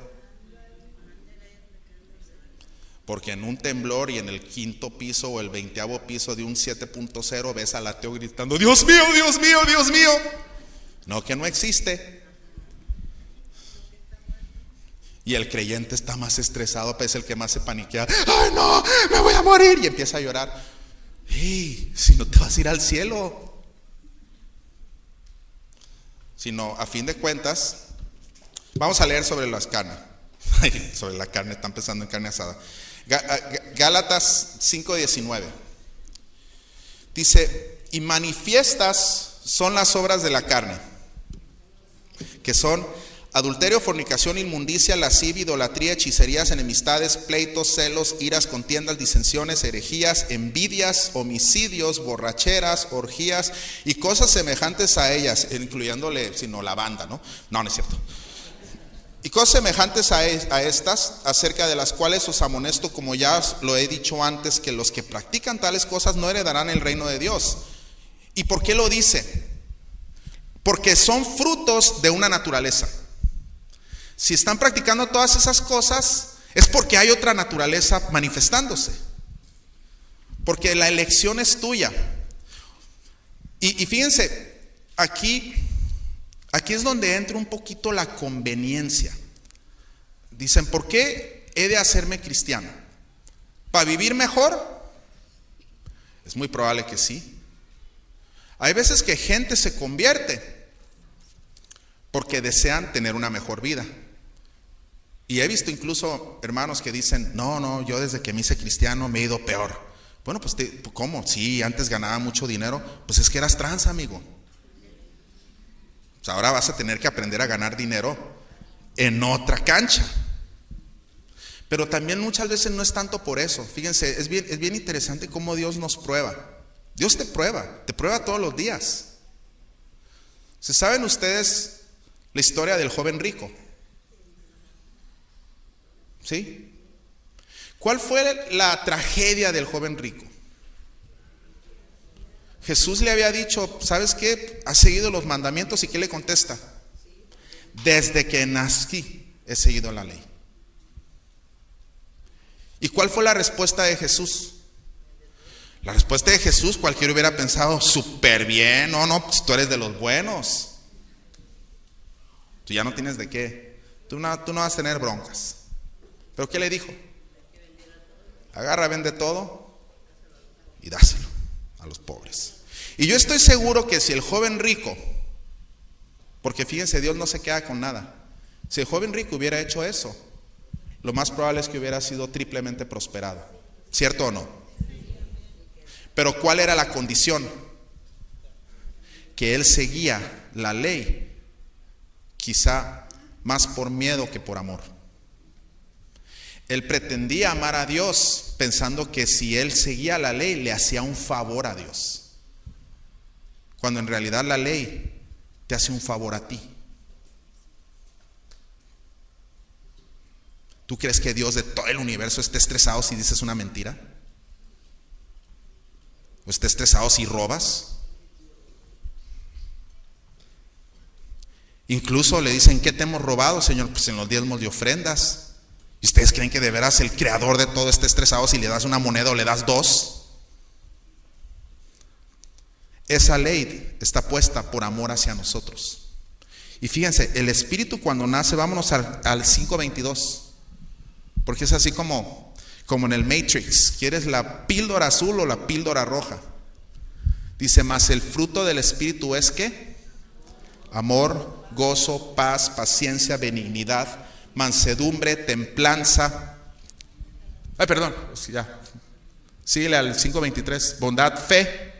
Porque en un temblor y en el 5º piso o el 20º piso de un 7.0 ves al ateo gritando, Dios mío, Dios mío, Dios mío. No, que no existe. Y el creyente está más estresado, pues es el que más se paniquea. ¡Ay, no! ¡Me voy a morir! Y empieza a llorar. ¡Hey! Si no te vas a ir al cielo. Sino, a fin de cuentas, vamos a leer sobre las carnes. Sobre la carne, están pensando en carne asada. Gálatas 5:19. Dice, y manifiestas son las obras de la carne, que son adulterio, fornicación, inmundicia, lascivia, idolatría, hechicerías, enemistades, pleitos, celos, iras, contiendas, disensiones, herejías, envidias, homicidios, borracheras, orgías y cosas semejantes a ellas, incluyéndole, sino la banda, ¿no? No es cierto. Y cosas semejantes a estas, acerca de las cuales os amonesto, como ya lo he dicho antes, que los que practican tales cosas no heredarán el reino de Dios. ¿Y por qué lo dice? Porque son frutos de una naturaleza. Si están practicando todas esas cosas, es porque hay otra naturaleza manifestándose. Porque la elección es tuya. Y fíjense, aquí es donde entra un poquito la conveniencia. Dicen, ¿por qué he de hacerme cristiano? ¿Para vivir mejor? Es muy probable que sí. Hay veces que gente se convierte porque desean tener una mejor vida. Y he visto incluso hermanos que dicen, no, yo desde que me hice cristiano me he ido peor. Bueno, pues ¿cómo? Sí, antes ganaba mucho dinero. Pues es que eras trans, amigo. Pues ahora vas a tener que aprender a ganar dinero en otra cancha. Pero también muchas veces no es tanto por eso. Fíjense, es bien interesante cómo Dios nos prueba. Dios te prueba todos los días. ¿Saben ustedes la historia del joven rico? ¿Sí? ¿Cuál fue la tragedia del joven rico? Jesús le había dicho, ¿sabes qué? ¿Has seguido los mandamientos? ¿Y qué le contesta? Desde que nací he seguido la ley. ¿Y cuál fue la respuesta de Jesús? La respuesta de Jesús, cualquiera hubiera pensado, súper bien, no, pues tú eres de los buenos. Tú ya no tienes de qué. Tú no vas a tener broncas. ¿Pero qué le dijo? Agarra, vende todo y dáselo a los pobres. Y yo estoy seguro que si el joven rico, porque fíjense, Dios no se queda con nada. Si el joven rico hubiera hecho eso, lo más probable es que hubiera sido triplemente prosperado. ¿Cierto o no? Pero ¿cuál era la condición? Que él seguía la ley, quizá más por miedo que por amor. Él pretendía amar a Dios pensando que si él seguía la ley le hacía un favor a Dios, cuando en realidad la ley te hace un favor a ti. ¿Tú crees que Dios de todo el universo esté estresado si dices una mentira? ¿O esté estresado si robas? Incluso le dicen, ¿qué te hemos robado, Señor? Pues en los diezmos de ofrendas. ¿Y ustedes creen que de veras el creador de todo esté estresado si le das una moneda o le das dos? Esa ley está puesta por amor hacia nosotros. Y fíjense, el Espíritu cuando nace, vámonos al 5:22, porque es así como en el Matrix. ¿Quieres la píldora azul o la píldora roja? Dice, mas el fruto del Espíritu es ¿qué? Amor, gozo, paz, paciencia, benignidad, mansedumbre, templanza. Ya. Síguele al 5:23. Bondad, fe.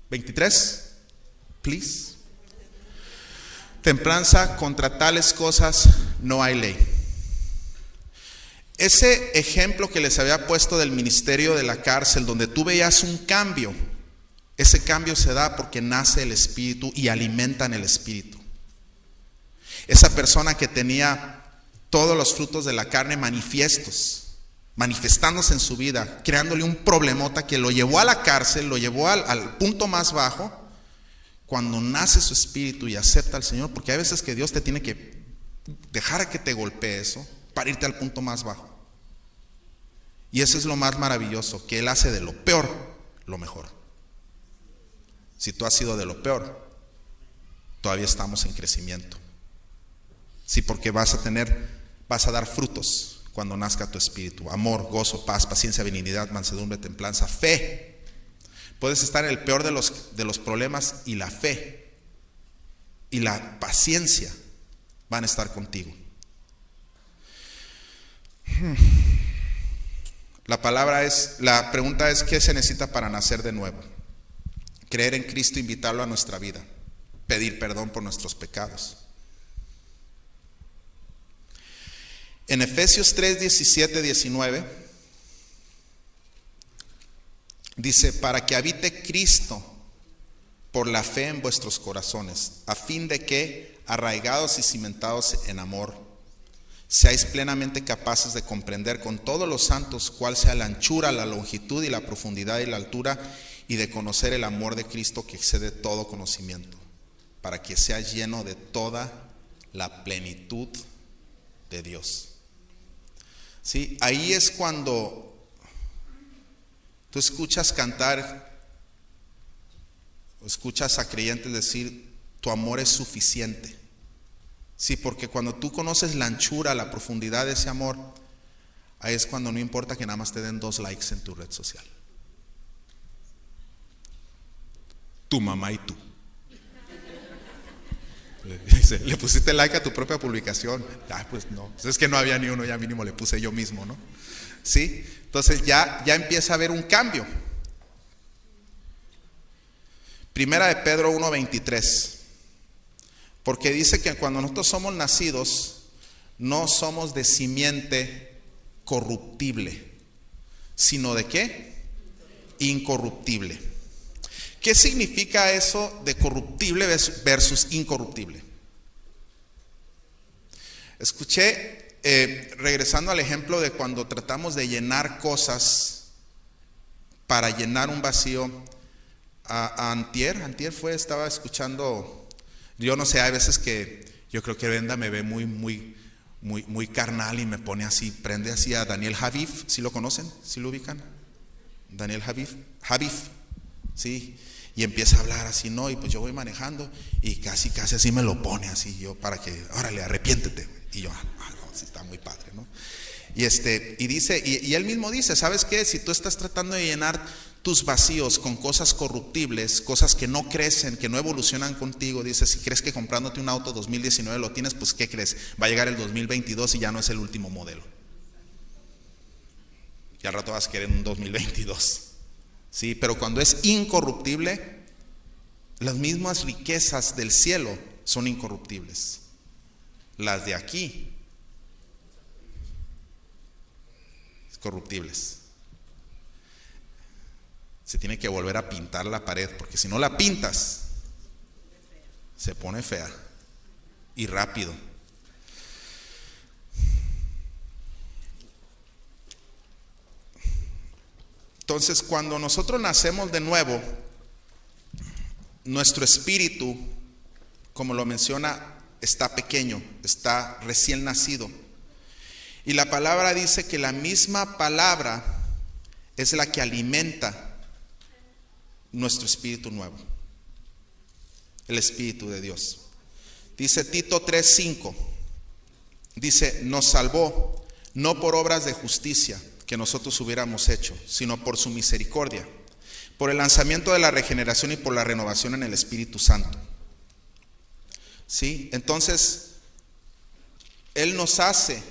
23, please. Templanza, contra tales cosas no hay ley. Ese ejemplo que les había puesto del ministerio de la cárcel, donde tú veías un cambio, ese cambio se da porque nace el Espíritu y alimentan el Espíritu. Esa persona que tenía todos los frutos de la carne manifestándose en su vida, creándole un problemota que lo llevó a la cárcel, lo llevó al punto más bajo. Cuando nace su espíritu y acepta al Señor, porque hay veces que Dios te tiene que dejar que te golpee eso para irte al punto más bajo. Y eso es lo más maravilloso, que Él hace de lo peor lo mejor. Si tú has sido de lo peor, todavía estamos en crecimiento. Sí, porque vas a dar frutos cuando nazca tu espíritu: amor, gozo, paz, paciencia, benignidad, mansedumbre, templanza, fe. Puedes estar en el peor de los problemas y la fe y la paciencia van a estar contigo. La pregunta es, ¿qué se necesita para nacer de nuevo? Creer en Cristo, invitarlo a nuestra vida, pedir perdón por nuestros pecados. En Efesios 3, 17, 19 dice, para que habite Cristo por la fe en vuestros corazones, a fin de que, arraigados y cimentados en amor, seáis plenamente capaces de comprender con todos los santos cuál sea la anchura, la longitud y la profundidad y la altura, y de conocer el amor de Cristo que excede todo conocimiento, para que seas lleno de toda la plenitud de Dios. Sí, ahí es cuando tú escuchas cantar, o escuchas a creyentes decir, tu amor es suficiente. Sí, porque cuando tú conoces la anchura, la profundidad de ese amor, ahí es cuando no importa que nada más te den 2 likes en tu red social. Tu mamá y tú. Le pusiste like a tu propia publicación. Pues no, es que no había ni uno, ya mínimo le puse yo mismo, ¿no? Sí, entonces ya empieza a haber un cambio. Primera de Pedro 1:23, porque dice que cuando nosotros somos nacidos, no somos de simiente corruptible, sino de ¿qué? Incorruptible. ¿Qué significa eso de corruptible versus incorruptible? Escuché, regresando al ejemplo de cuando tratamos de llenar cosas para llenar un vacío, antier estaba escuchando, yo no sé, hay veces que yo creo que Brenda me ve muy carnal y me pone así, prende así a Daniel Javif. ¿Sí lo conocen? ¿Sí lo ubican? Daniel Javif, sí. Y empieza a hablar así, ¿no? Y pues yo voy manejando y casi así me lo pone así, yo para que, órale, arrepiéntete. Y yo, no, sí está muy padre, ¿no? Y dice, y él mismo dice, ¿sabes qué? Si tú estás tratando de llenar tus vacíos con cosas corruptibles, cosas que no crecen, que no evolucionan contigo, dice, si crees que comprándote un auto 2019 lo tienes, pues ¿qué crees? Va a llegar el 2022 y ya no es el último modelo. Y al rato vas a querer un 2022. Sí, pero cuando es incorruptible, las mismas riquezas del cielo son incorruptibles. Las de aquí, corruptibles. Se tiene que volver a pintar la pared, porque si no la pintas, se pone fea y rápido. Entonces, cuando nosotros nacemos de nuevo, nuestro espíritu, como lo menciona, está pequeño, está recién nacido. Y la palabra dice que la misma palabra es la que alimenta nuestro espíritu nuevo, el Espíritu de Dios. Dice Tito 3:5, dice, nos salvó no por obras de justicia que nosotros hubiéramos hecho, sino por su misericordia, por el lanzamiento de la regeneración y por la renovación en el Espíritu Santo. ¿Sí? Entonces, Él nos hace,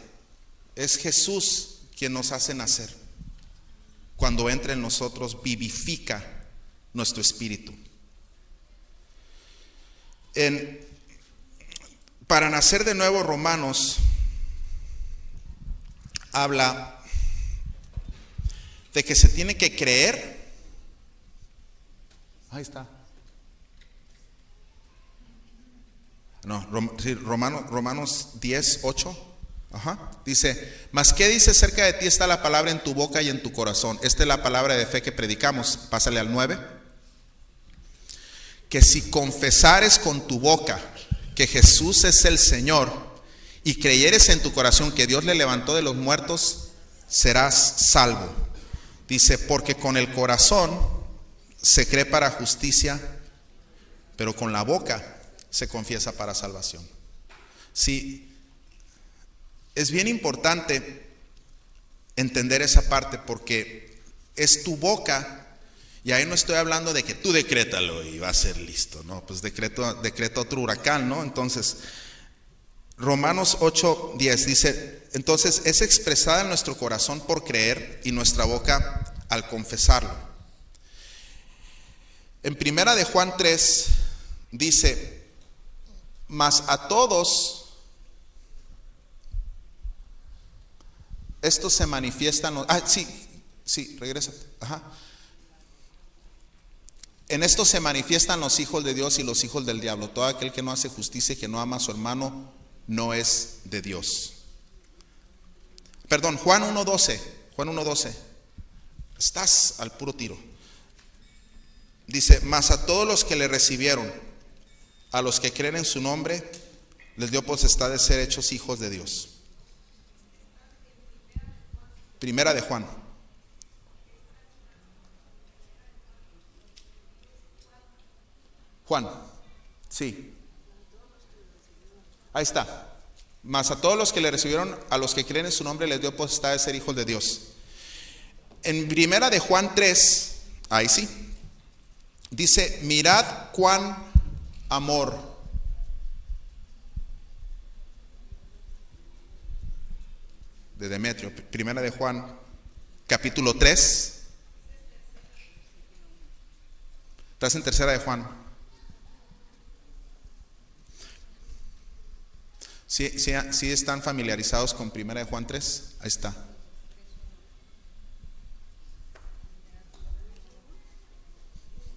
es Jesús quien nos hace nacer. Cuando entra en nosotros, vivifica nuestro espíritu. Para nacer de nuevo, Romanos habla de que se tiene que creer. Ahí está. No, Romanos 10:8. Dice, mas ¿qué dice acerca de ti? Está la palabra en tu boca y en tu corazón. Esta es la palabra de fe que predicamos. Pásale al 9. Que si confesares con tu boca que Jesús es el Señor y creyeres en tu corazón que Dios le levantó de los muertos, serás salvo. Dice, porque con el corazón se cree para justicia, pero con la boca se confiesa para salvación. Sí, es bien importante entender esa parte, porque es tu boca, y ahí no estoy hablando de que tú decrétalo y va a ser listo, no, pues decreto otro huracán, ¿no? Entonces, Romanos 8:10 dice, entonces es expresada en nuestro corazón por creer y nuestra boca al confesarlo. En primera de Juan 3 dice, mas a todos estos se manifiestan. Regrésate. En esto se manifiestan los hijos de Dios y los hijos del diablo. Todo aquel que no hace justicia y que no ama a su hermano no es de Dios. Perdón, Juan 1:12. Estás al puro tiro. Dice, mas a todos los que le recibieron, a los que creen en su nombre, les dio potestad de ser hechos hijos de Dios. Primera de Juan. Juan, sí. Ahí está. Mas a todos los que le recibieron, a los que creen en su nombre, les dio potestad de ser hijos de Dios. En primera de Juan 3, ahí sí, dice, mirad cuán amor de Demetrio. Primera de Juan, capítulo 3. Estás en tercera de Juan. ¿Sí están familiarizados con primera de Juan 3? Ahí está.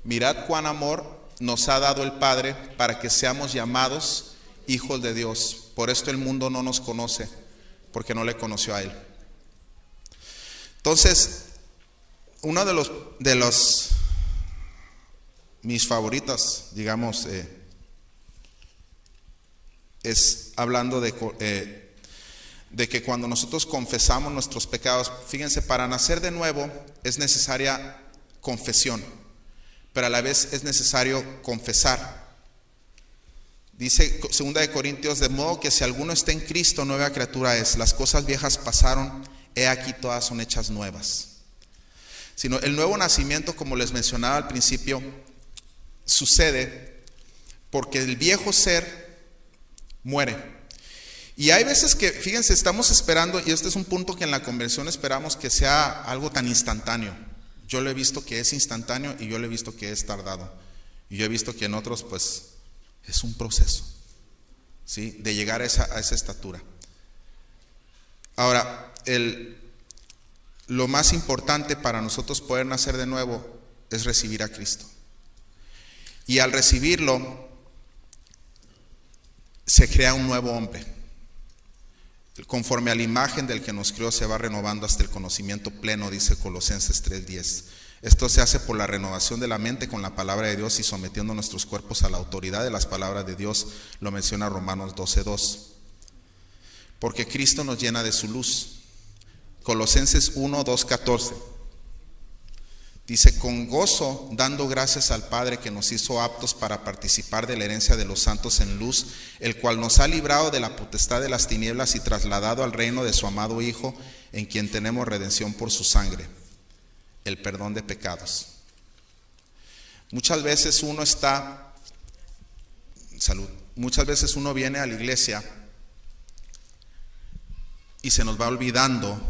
Mirad cuán amor nos ha dado el Padre para que seamos llamados hijos de Dios. Por esto el mundo no nos conoce, porque no le conoció a Él. Entonces, uno de los mis favoritas, digamos, es hablando de que cuando nosotros confesamos nuestros pecados, fíjense, para nacer de nuevo es necesaria confesión, pero a la vez es necesario confesar. Dice 2 de Corintios, de modo que si alguno está en Cristo, nueva criatura es. Las cosas viejas pasaron, he aquí todas son hechas nuevas. Sino el nuevo nacimiento, como les mencionaba al principio, sucede porque el viejo ser muere. Y hay veces que, fíjense, estamos esperando, y este es un punto que en la conversión esperamos que sea algo tan instantáneo. Yo lo he visto que es instantáneo y yo lo he visto que es tardado. Y yo he visto que en otros, pues, es un proceso, ¿sí?, de llegar a esa estatura. Ahora, lo más importante para nosotros poder nacer de nuevo es recibir a Cristo. Y al recibirlo, se crea un nuevo hombre. conforme a la imagen del que nos creó, se va renovando hasta el conocimiento pleno, dice Colosenses 3:10. Esto se hace por la renovación de la mente con la palabra de Dios y sometiendo nuestros cuerpos a la autoridad de las palabras de Dios, lo menciona Romanos 12:2. Porque Cristo nos llena de su luz. Colosenses 1:2-14. Dice: con gozo, dando gracias al Padre que nos hizo aptos para participar de la herencia de los santos en luz, el cual nos ha librado de la potestad de las tinieblas y trasladado al reino de su amado Hijo, en quien tenemos redención por su sangre, el perdón de pecados. Muchas veces muchas veces uno viene a la iglesia y se nos va olvidando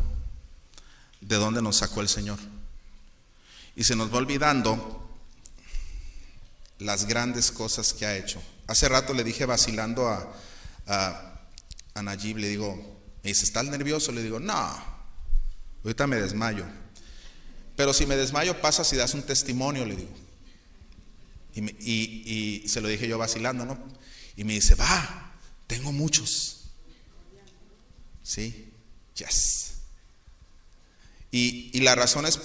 de dónde nos sacó el Señor. Y se nos va olvidando las grandes cosas que ha hecho. Hace rato le dije vacilando a Nayib, le digo, me dice, ¿estás nervioso? Le digo, no, ahorita me desmayo. Pero si me desmayo, pasas y das un testimonio, le digo. Y se lo dije yo vacilando, ¿no? Y me dice, va, tengo muchos. Sí, yes. Y la razón es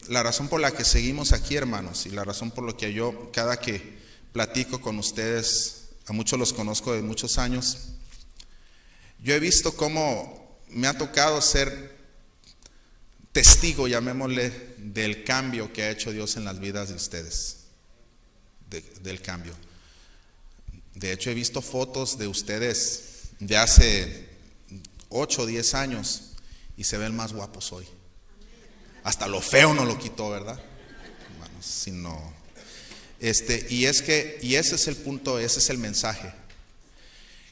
la razón por la que seguimos aquí, hermanos, y la razón por la que yo, cada que platico con ustedes, a muchos los conozco de muchos años, yo he visto cómo me ha tocado ser testigo, llamémosle, del cambio que ha hecho Dios en las vidas de ustedes, del cambio. De hecho, he visto fotos de ustedes de hace 8 o 10 años y se ven más guapos hoy. Hasta lo feo no lo quitó, ¿verdad? Hermanos, sino, y ese es el punto, ese es el mensaje.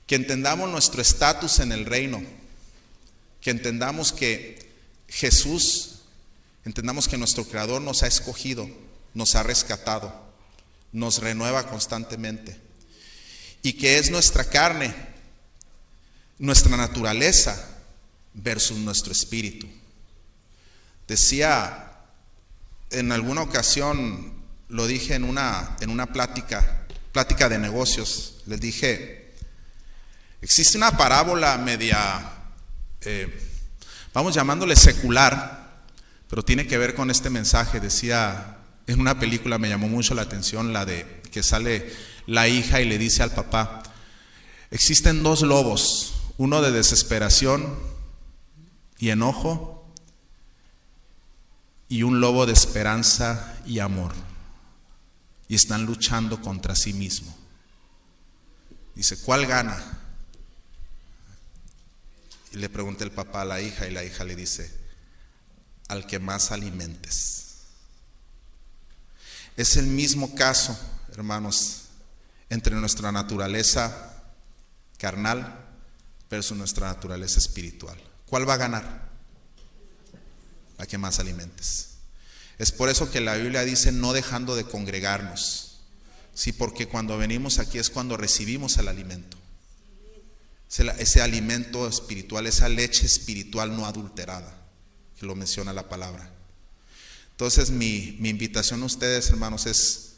Que entendamos nuestro estatus en el reino, que entendamos que entendamos que nuestro Creador nos ha escogido, nos ha rescatado, nos renueva constantemente, y que es nuestra carne, nuestra naturaleza versus nuestro espíritu. Decía, en alguna ocasión, lo dije en una plática de negocios, les dije, existe una parábola media, vamos llamándole secular, pero tiene que ver con este mensaje. Decía, en una película me llamó mucho la atención, la de que sale la hija y le dice al papá, existen 2 lobos, uno de desesperación y enojo, y un lobo de esperanza y amor, y están luchando contra sí mismo. Dice, ¿cuál gana? Y le pregunta el papá a la hija, y la hija le dice, al que más alimentes. Es el mismo caso, hermanos, entre nuestra naturaleza carnal versus nuestra naturaleza espiritual. ¿Cuál va a ganar? La que más alimentes. Es por eso que la Biblia dice no dejando de congregarnos. Sí, porque cuando venimos aquí es cuando recibimos el alimento. Ese alimento espiritual, esa leche espiritual no adulterada, que lo menciona la palabra. Entonces mi invitación a ustedes, hermanos, es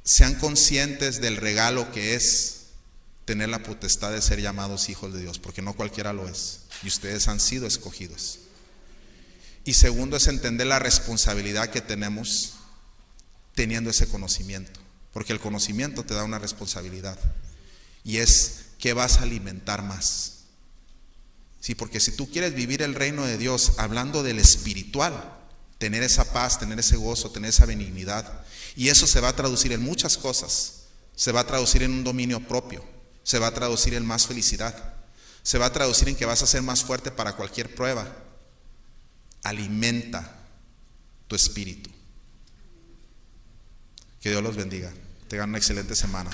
sean conscientes del regalo que es tener la potestad de ser llamados hijos de Dios, porque no cualquiera lo es, y ustedes han sido escogidos. Y segundo es entender la responsabilidad que tenemos teniendo ese conocimiento, porque el conocimiento te da una responsabilidad, y es ¿qué vas a alimentar más? Sí, porque si tú quieres vivir el reino de Dios hablando del espiritual, tener esa paz, tener ese gozo, tener esa benignidad, y eso se va a traducir en muchas cosas. Se va a traducir en un dominio propio, se va a traducir en más felicidad, se va a traducir en que vas a ser más fuerte para cualquier prueba. Alimenta tu espíritu. Que Dios los bendiga. Tengan una excelente semana.